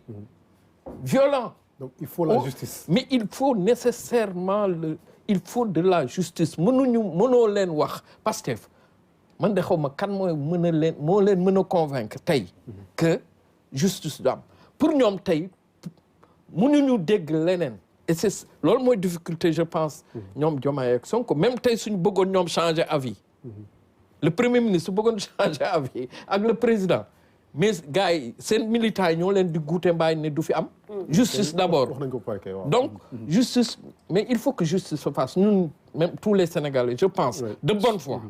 violent donc il faut la justice mais il faut nécessairement il faut de la justice mënoo leen wax Pastef man de xaw ma kan moo leen mën a convaincre tey que justice du am pour ñoom tey mënuñu dégg leneen et c'est loolu mooy difficulté je pense ñoom Diomaye ak Sonko même tey suñu bëggoon ñoom changer avis le premier ministre bëggoon changer avis ak le président mais gars yi seen militants yi ñoo leen di guute mbaay ne du fi am. justice d'abord wax nañ ko pare kay waaw. donc justice mais il faut que justice se fasse ñun même tous les Sénégalais je pense de bonne foi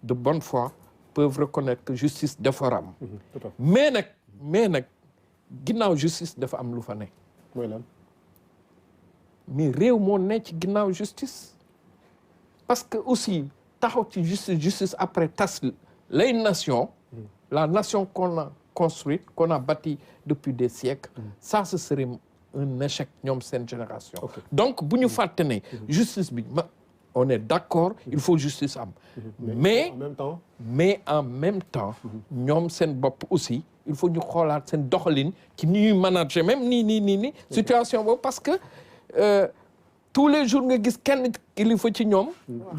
de bonne foi peuvent reconnaître que justice dafa am mais nag ginnaaw justice dafa am lu fa ne mooy lan mais réew moo ne ci ginnaaw justice parce que aussi taxaw ci justice après tas les nations la nation qu'on a construite qu'on a bâtie depuis des siècles ça ce serait un échec ñoom seen génération donc bu ñu fàtte ne justice bi on est d'accord il faut justice am mais en même temps ñoom seen bopp aussi il faut ñu xoolaat seen doxalin ci ni ñuy manager même nii situation boobu parce que tous les jours nga gis kenn kilifa ci ñoom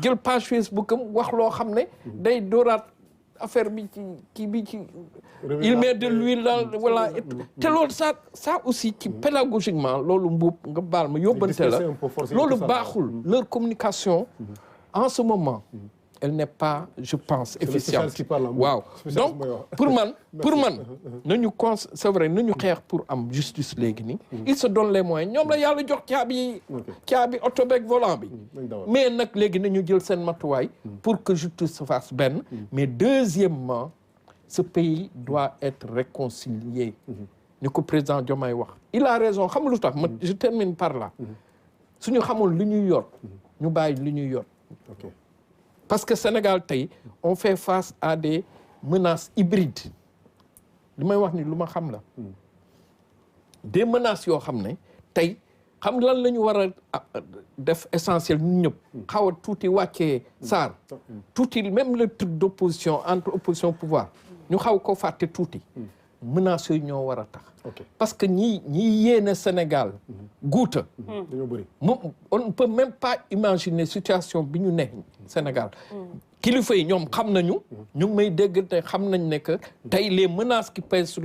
jël page Facebook am wax loo xam ne day dooraat affaire bi ci kii bi ci il met de l'huile dans voilà te loolu ça aussi ci pédagogiquement loolu mbuub nga baal ma yóbbante la loolu baaxul leur communication en ce moment elle n'est pas je pense efficiente waaw donc pour man nañu c'est vrai nañu xeex pour am justice léegi nii ils se donnent les moyens ñoom la yàlla jox caabi oto beeg volant bi mais nag léegi nañu jël seen matuwaay pour que justice se fasse benn mais deuxièmement ce pays doit être réconcilié ni ko président Diomaye wax il a raison xam lu tax je termine par là suñu xamul lu ñuy yor ñu bàyyi lu ñuy yor parce que Sénégal tey on fait face à des menaces hybrides li may wax ni lu ma xam la des menaces yoo xam ne tey xam lan la ñu war a def essentiel ñun ñëpp xaw a tuuti wàccee saar tuuti même le truc d'opposition entre opposition pouvoir ñu xaw ko fàtte tuuti menaces yooyu ñoo war a tax parce que ñi yéene Sénégal guuta dañoo bëri on ne peut même pas imaginer situation bi ñu ne Sénégal kilifa yi ñoom xam nañu ñu ngi may dégg te xam nañ ne que tey les menaces qui pèsent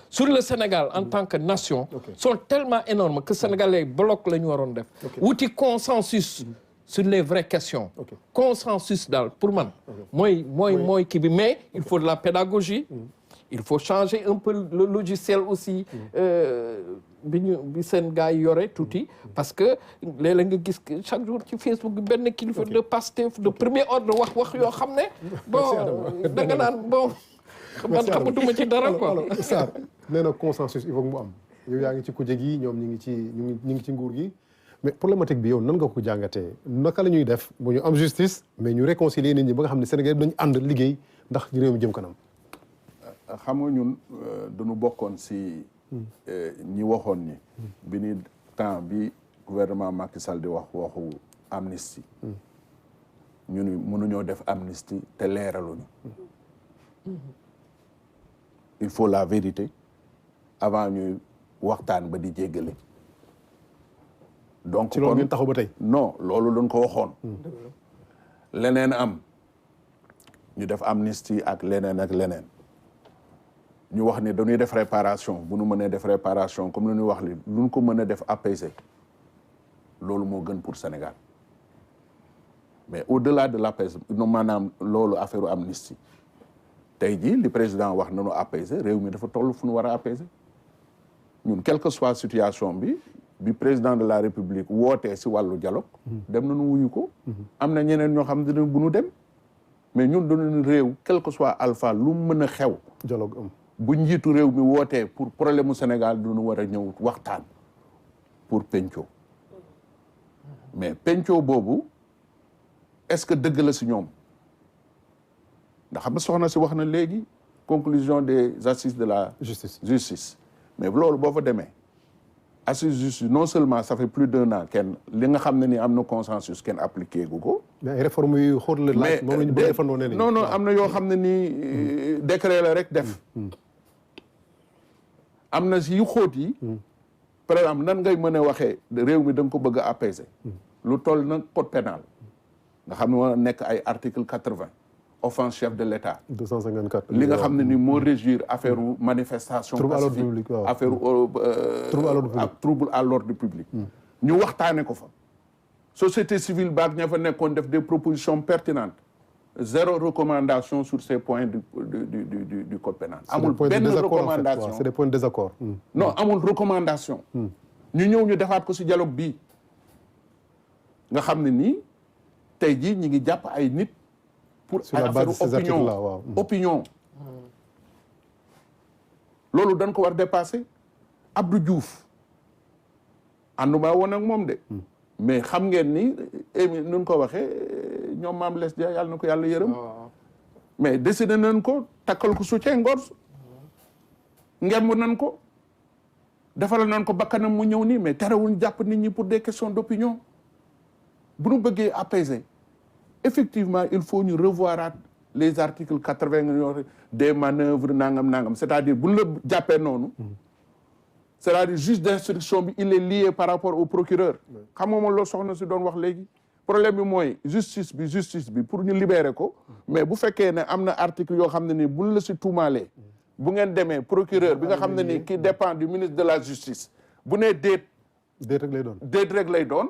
sur le Sénégal en tant que nation sont tellement énormes que sénégalais bloc la ñu waroon def wuti consensus sur les vraies questions consensus daal pour man mooy kii bi mais il faut de la pédagogie il faut changer un peu le logiciel aussi bi seen gars yi yore tuuti parce que léeg-léeg nga gis chaque jour ci Facebook bi benn kilifa de Pastef de premier ordre wax yoo xam ne bon da nga naan bon man xamatuma ci dara quoi. Sarr nee na consensus il faut mu am yow yaa ngi ci kuje gi ñoom ñi ngi ci nguur gi mais problématique bi yow nan nga ko jàngatee naka la ñuy def bu ñu am justice mais ñu réconcilier nit ñi ba nga xam ne Sénégal dañu ànd liggéey ndax réew mi jëm kanam. xam nga ñun dañu bokkoon si ñi waxoon ni bi ni temps bi gouvernement Macky Sall di wax waxu amnistie ñu ni mënuñoo def amnistie te leeraluñu il faut la vérité avant ñuy waxtaan ba di jéggale donc ci loolu ngeen taxaw ba tey non loolu lañ ko waxoon leneen am ñu def amnistie ak leneen ñu wax ni dañuy def réparation bu nu mënee def réparation comme lu ñuy wax li lu ñu ko mën a def apaisé loolu moo gën pour Sénégal mais au-delà de l'apaisement no maanaam loolu affaire amnistie tey jii li président wax nañu apaisé réew mi dafa toll fu ñu war a apaisé ñun quelle que soit situation bi président de la République wootee si wàllu dialogue dem nañu wuyu ko am na ñeneen ñoo xam ne bu ñu dem mais ñun dañu réew quel que soit alpha lu mën a xew dialogue am bu njiitu réew mi wootee pour problème mu Sénégal duñu war a ñëw waxtaan pour penco mais penco boobu est-ce que dëgg la si ñoom ndax xam nga soxna si wax na léegi conclusion des assises de la justice mais loolu boo fa demee assise justice non seulement ça fait plus d'1 an kenn li nga xam ne ni am na consensus kenn appliqué gu ko mais ay réformes yu xóot la laaj moom la ñu bëgg defandoo nee non am na yoo xam ne nii décret la rek def am na si yu xóot yi par exemple nan ngay mën a waxee réew mi da nga ko bëgg a apaiser lu toll na code pénal nga xam ne moo nekk ay article 80 offense chef de l'État 254 li nga xam ne ni moo régir affaire manifestation pacifique affaire trouble à l'ordre public ñu waxtaane ko fa société civile baag ña fa nekkoon def des propositions pertinentes zéro recommandation sur ces points du code pénal. amul benn recommandation c'est des points de désaccord. non amul recommandation. ñu ñëw ñu defaat ko ci dialogue bii nga xam ne nii tey jii ñi ngi jàpp ay nit. pour sur la base de ces articles-là waaw. opinion. loolu dañ ko war dépasser. Abdou Diouf ànduma woon ak moom de. mais xam ngeen ni nun ko waxee ñoom Mame Less Dia yàlla na ko yàlla yërëm. mais décidé nañ ko takkal ko soutien-gorge. ngemb nañ ko. defal nañ ko bakkanam mu ñëw nii mais terewuñ jàpp nit ñi pour des questions d'opinion. bu ñu bëggee apaiser effectivement il faut ñu revoir les articles 80 des manœuvres nangam c'est-à-dire bu ñu la jàppee noonu. c'est-à-dire juge d'instruction bi il est lié par rapport au procureur. xam nga moom loo soxna si doon wax léegi. problème bi mooy justice bi pour ñu libérer ko. mais bu fekkee ne am na article yoo xam ne nii buñ la si tuumaalee. bu ngeen demee procureur bi nga xam ne nii qui dépend du ministre de la justice. bu nee déet. déet rek lay doon déet rek lay doon.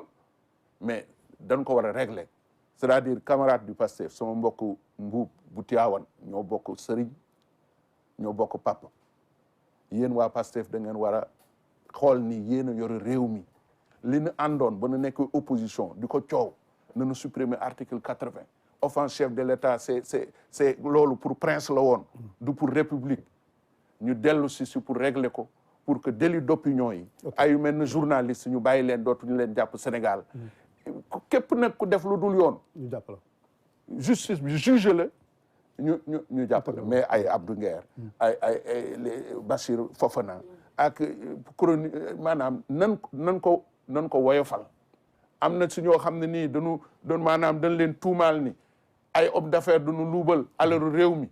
mais dañ ko war a régler. c'est-à-dire camarade du Pastef sama mbokk mbuub bu Tiwaawan ñoo bokk sëriñ ñoo bokk papa. yéen waa Pastef da ngeen war a xool ni yéen a yore réew mi li ñu àndoon ba nu nekk opposition di ko coow nañu supprimer article 80 offense chef de l'État c'est loolu pour prince la woon du pour république ñu dellu si pour régler ko pour que délit d'opinion yi ay yu mel ne journaliste ñu bàyyi leen dootuñu leen jàpp Sénégal képp nag ku def lu dul yoon ñu jàpp la justice bi juge la ñu jàppale mais ay Abdou Nguer ay Bachir Fofana ak chronique maanaam nan ko woyofal am na si ñoo xam ne nii dañu maanaam dañ leen tuumaal ni ay homme d'affaires duñu luubal alalu réew mi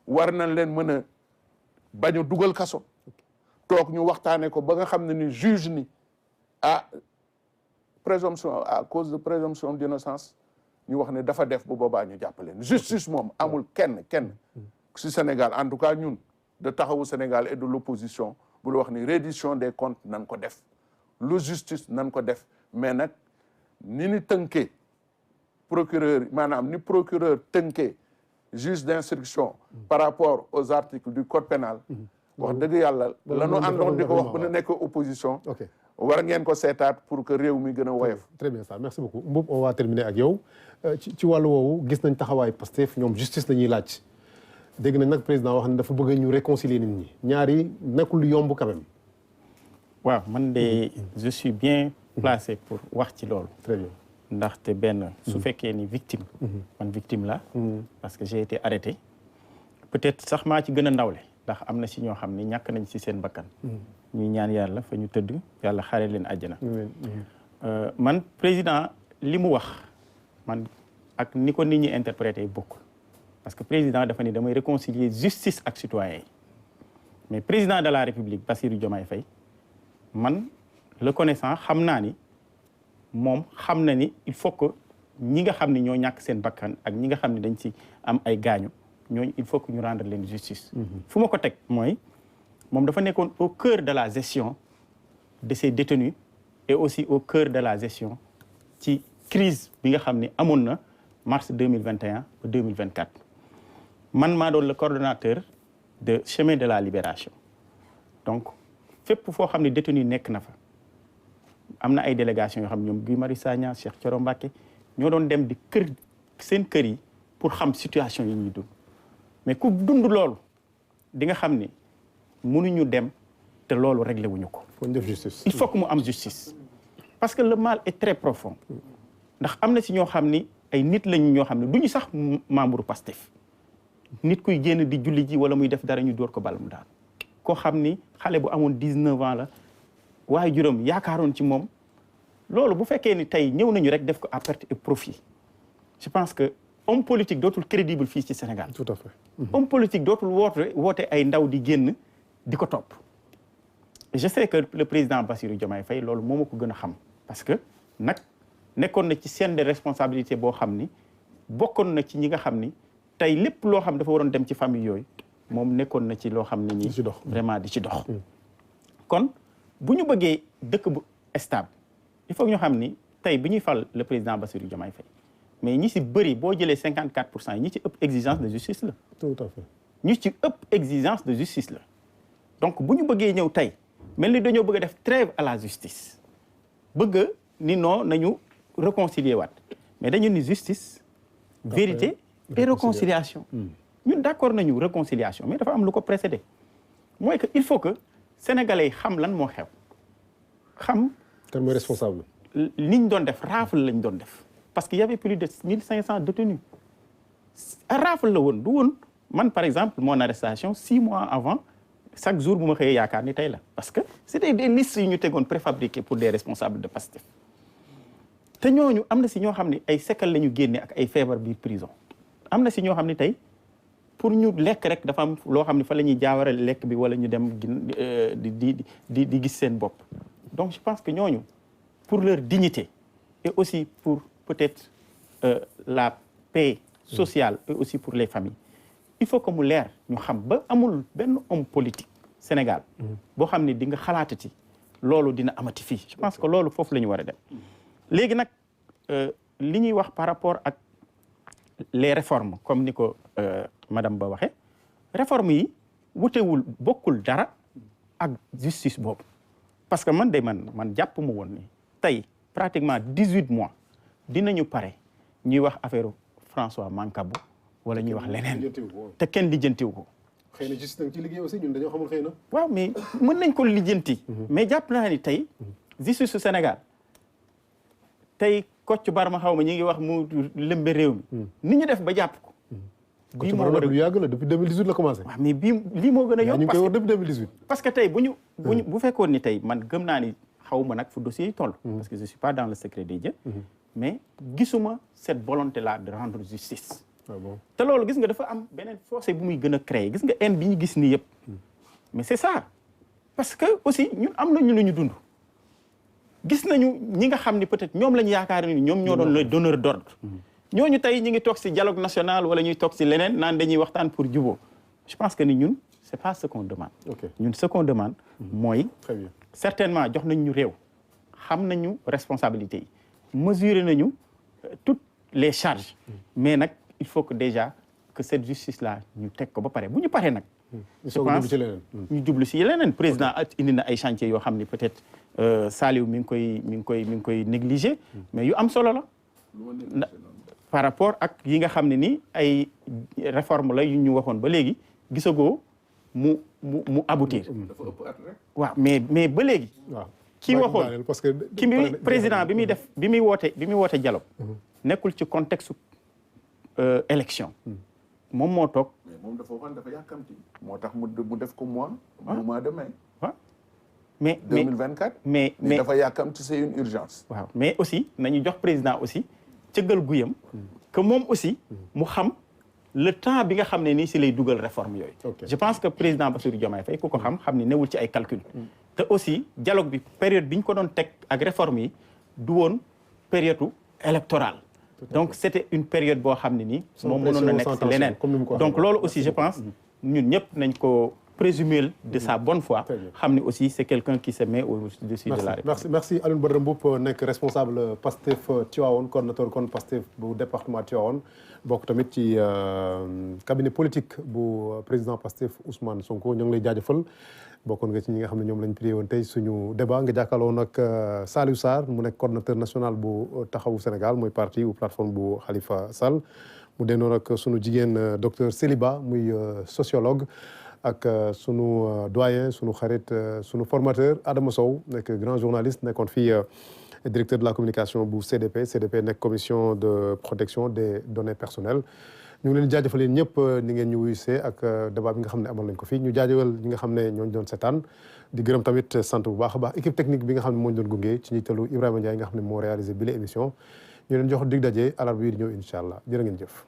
war nañ leen mën a bañ a dugal kaso toog ñu waxtaane ko ba nga xam ne ni juge ni présomption à cause de présomption d'innocence ñu wax ne dafa def bu boobaa ñu jàppaleen justice moom amul kenn ci Sénégal en tout cas ñun de taxawu Sénégal et de l'opposition bu la wax ni reddition des comptes nan ko def lu justice nan ko def mais nag ni tënkee procureur maanaam ni procureur tënkee juge d'instruction par rapport aux articles du code pénal wax dëgg yàlla la ñu àndoon di ko wax ba nu nekk opposition war ngeen ko seetaat pour que réew mi gën a woyof. très bien ça merci beaucoup Mboup on va terminer ak yow ci wàllu woowu gis nañ taxawaay Pastef ñoom justice la ñuy laaj dégg nañ nag président wax ne dafa bëgg ñu réconcilier nit ñi ñaar yi nekkul lu yomb quand même. waaw man de je suis bien placé pour wax ci loolu. très bien ndaxte benn su fekkee ni victime. man victime la. parce que j'ai été arrêté. peut-être sax maa ci gën a ndawle ndax am na si ñoo xam ne ñàkk nañ si seen bakkan. ñuy ñaan yàlla fa ñu tëdd yàlla xaare leen àjjana. man président li mu wax man ak ni ko nit ñi interprété bokkul parce que président dafa ni damay réconcilier justice ak citoyen yi mais président de la République Bassirou Diomaye Faye man le connaissant xam naa ni moom xam na ni il faut que ñi nga xam ne ñoo ñàkk seen bakkan ak ñi nga xam ne dañ ci am ay gaañu ñooñu il faut que ñu rendre leen justice. fu ma ko teg mooy moom dafa nekkoon au cœur de la gestion de ces détenus et aussi au cœur de la gestion ci crise bi nga xam ne amoon na mars 2021 ba 2024 man maa doon le coordonnateur de chemin de la libération donc fépp foo xam ne détenu nekk na fa am na ay délégation yoo xam ne ñoom Guy Marius Sagna Cheikh Thioro Mbacké ñoo doon dem di seen kër yi pour xam situation yi ñuy dund mais ku dund loolu di nga xam ni mënuñu dem te loolu réglé wuñu ko. il faut que mu am justice. parce que le mal est très profond. ndax am na si ñoo xam ni ay nit lañu ñoo xam ne duñu sax membre Pastef nit kuy génn di julli ji wala muy def dara ñu door ko bal mu daal. koo xam ni xale bu amoon 19 ans la waaye juróom yaakaaroon ci moom loolu bu fekkee ni tey ñëw nañu rek def ko à perte et profit je pense que homme politique dootul crédible fii ci Sénégal. tout à fait. homme politique dootul woote ay ndaw di génn di ko topp. je sais que le président Bassirou Diomaye Faye loolu moo ma ko gën a xam parce que nag nekkoon na ci scène de responsabilité boo xam ni bokkoon na ci ñi nga xam ni tey lépp loo xam dafa waroon dem ci famille yooyu moom nekkoon na ci loo xam ne nii vraiment di ci dox. kon bu ñu bëggee dëkk bu stable il faut ñu xam ni tey bi ñuy fal le président Bassirou Diomaye Faye mais ñi si bëri boo jëlee 54% ñi ci ëpp exigence de justice la. tout à fait. ñi ci ëpp exigence de justice la donc bu ñu bëggee ñëw tey mel ni dañoo bëgg a def trêve à la justice bëgg ni non nañu réconcilier waat mais dañu ni justice vérité et réconciliation ñun d'accord nañu réconciliation mais dafa am lu ko précédé mooy que il faut que sénégalais yi xam lan moo xew xam kan mooy responsable. liñ doon def rafle lañ doon def parce que y avait plus de 1500 détenus rafle la woon du woon man par exemple mon arrestation 6 mois avant chaque jour bu ma xëyee yaakaar ni tey la parce que c'était des listes yu ñu tegoon préfabriquées pour des responsables de Pastef te ñooñu am na si ñoo xam ne ay séquelles la ñu génne ak ay feebar biir prison am na si ñoo xam ne tey pour ñu lekk rek dafa am loo xam ne fa la ñuy jaaware lekk bi wala ñu dem di gis seen bopp donc je pense que ñooñu pour leur dignité et aussi pour peut-être la paix sociale et aussi pour les familles il faut que mu leer ñu xam ba amul benn homme politique Sénégal boo xam ne di nga xalaatati loolu dina amati fii je pense que loolu foofu la ñu war a dem léegi nag li ñuy wax par rapport ak les réformes comme ni ko madame Ba waxee réformes yi wutewul bokkul dara ak justice boobu parce que man jàpp mu woon ni tey pratiquement 18 mois dinañu pare ñuy wax affaire François Mancabou wala ñuy wax leneen te kenn lijjantiw ko. xëy na justice nag ci liggéey aussi ñun dañoo xamul xëy na. waaw mais mën nañ ko lijjanti. mais jàpp naa ni tey justice su Sénégal tey Kocc Barma xaw ma ñi ngi wax mu lëmbe réew mi. ni ñu def ba jàpp ko. bii moo war a lu yàgg la depuis 2018 la commencé. waaw mais lii moo gën a yomb. ñu ngi koy wax depuis 2018. parce que tey bu fekkoon ni tey man gëm naa ni xaw ma nag fu dossier yi toll. parce que je suis pas dans le secret des dieux. mais gisuma cette volonté là de rendre justice. te loolu gis nga dafa am beneen fossé bu muy gën a créer gis nga haine bi ñu gis nii yëpp. mais c'est ça parce que aussi ñun am nañu lu ñu dund. gis nañu ñi nga xam ni peut-être ñoom la ñu yaakaar ni ñoom ñoo doon le donneur d'ordre. ñooñu tey ñi ngi toog ci dialogue national wala ñuy toog ci leneen naan dañuy waxtaan pour jubóo je pense que ni ñun c'est pas ce qu'on demande. ñun ce qu'on demande mooy. très bien certainement jox nañ ñu réew xam nañu responsabilité yi mesurer nañu toutes les charges mais nag il faut que déjà que cette justice là ñu teg ko ba pare bu ñu paree nag. je pense ñu jublu ci leneen président indi na ay chantiers yoo xam ni peut-être Saliou mi ngi koy négliger mais yu am solo la. par rapport ak yi nga xam ne ni ay réforme la yu ñu waxoon ba léegi gisagoo mu aboutir. dafa ëpp at rek. waaw mais ba léegi. waaw kii waxoon parce que ki président bi muy woote dialogue. nekkul ci contexte élection. moom moo toog. mais moom dafa waxoon dafa yàkkamti. moo tax mu def ko mois de mai. waaw mais 2024. mais dafa yàkkamti c'est une urgence. waaw mais aussi nañu jox président aussi. cëggal guyam que moom aussi mu xam le temps bi nga xam ne nii si lay dugal réforme yooyu je pense que président Bassirou Diomaye Faye ku ko xam ni newul ci ay calcul te aussi dialogue bi période bi ñu ko doon teg ak réforme yi du woon période électorale donc c'était une période boo xam ne nii moom mënoon na nekk si leneen donc loolu aussi je pense ñun ñëpp nañ ko présumer de sa bonne foi xam ni aussi c'est quelqu'un qui se met au-dessus de la République. merci Alioune Badara Mboup nekk responsable Pastef Tivaouane coordonnateur kon Pastef bu département Tivaouane bokk tamit ci cabinet politique bu président Pastef Ousmane Sonko ñoo ngi lay jaajëfal bokkoon nga ci ñi nga xam ne ñoom lañ prié woon tey suñu débat nga jàkkaarloo nag Saliou Sarr mu nekk coordonnateur national bu taxawu Sénégal mooy parti ou plateforme bu Khalifa Sall mu dendoo nag suñu jigéen docteur Céliba muy sociologue ak sunu doyen sunu xarit sunu formateur Adama Sow nekk grand journaliste nekkoon fii directeur de la communication bu CDP nekk commission de protection des données personnelles ñu ngi leen di jaajëfal yéen ñëpp ni ngeen ñu wuyusee ak débat bi nga xam ne amal nañ ko fii ñu jaajëfal ñi nga xam ne ñooñu doon seetaan di gërëm tamit sant bu baax a baax équipe technique bi nga xam ne moo ñu doon gunge ci njiitalu Ibrahima Ndiaye nga xam ne moo réalisé bile émission ñu leen jox dig daje alarba bii di ñëw incha allah jërë ngeen jëf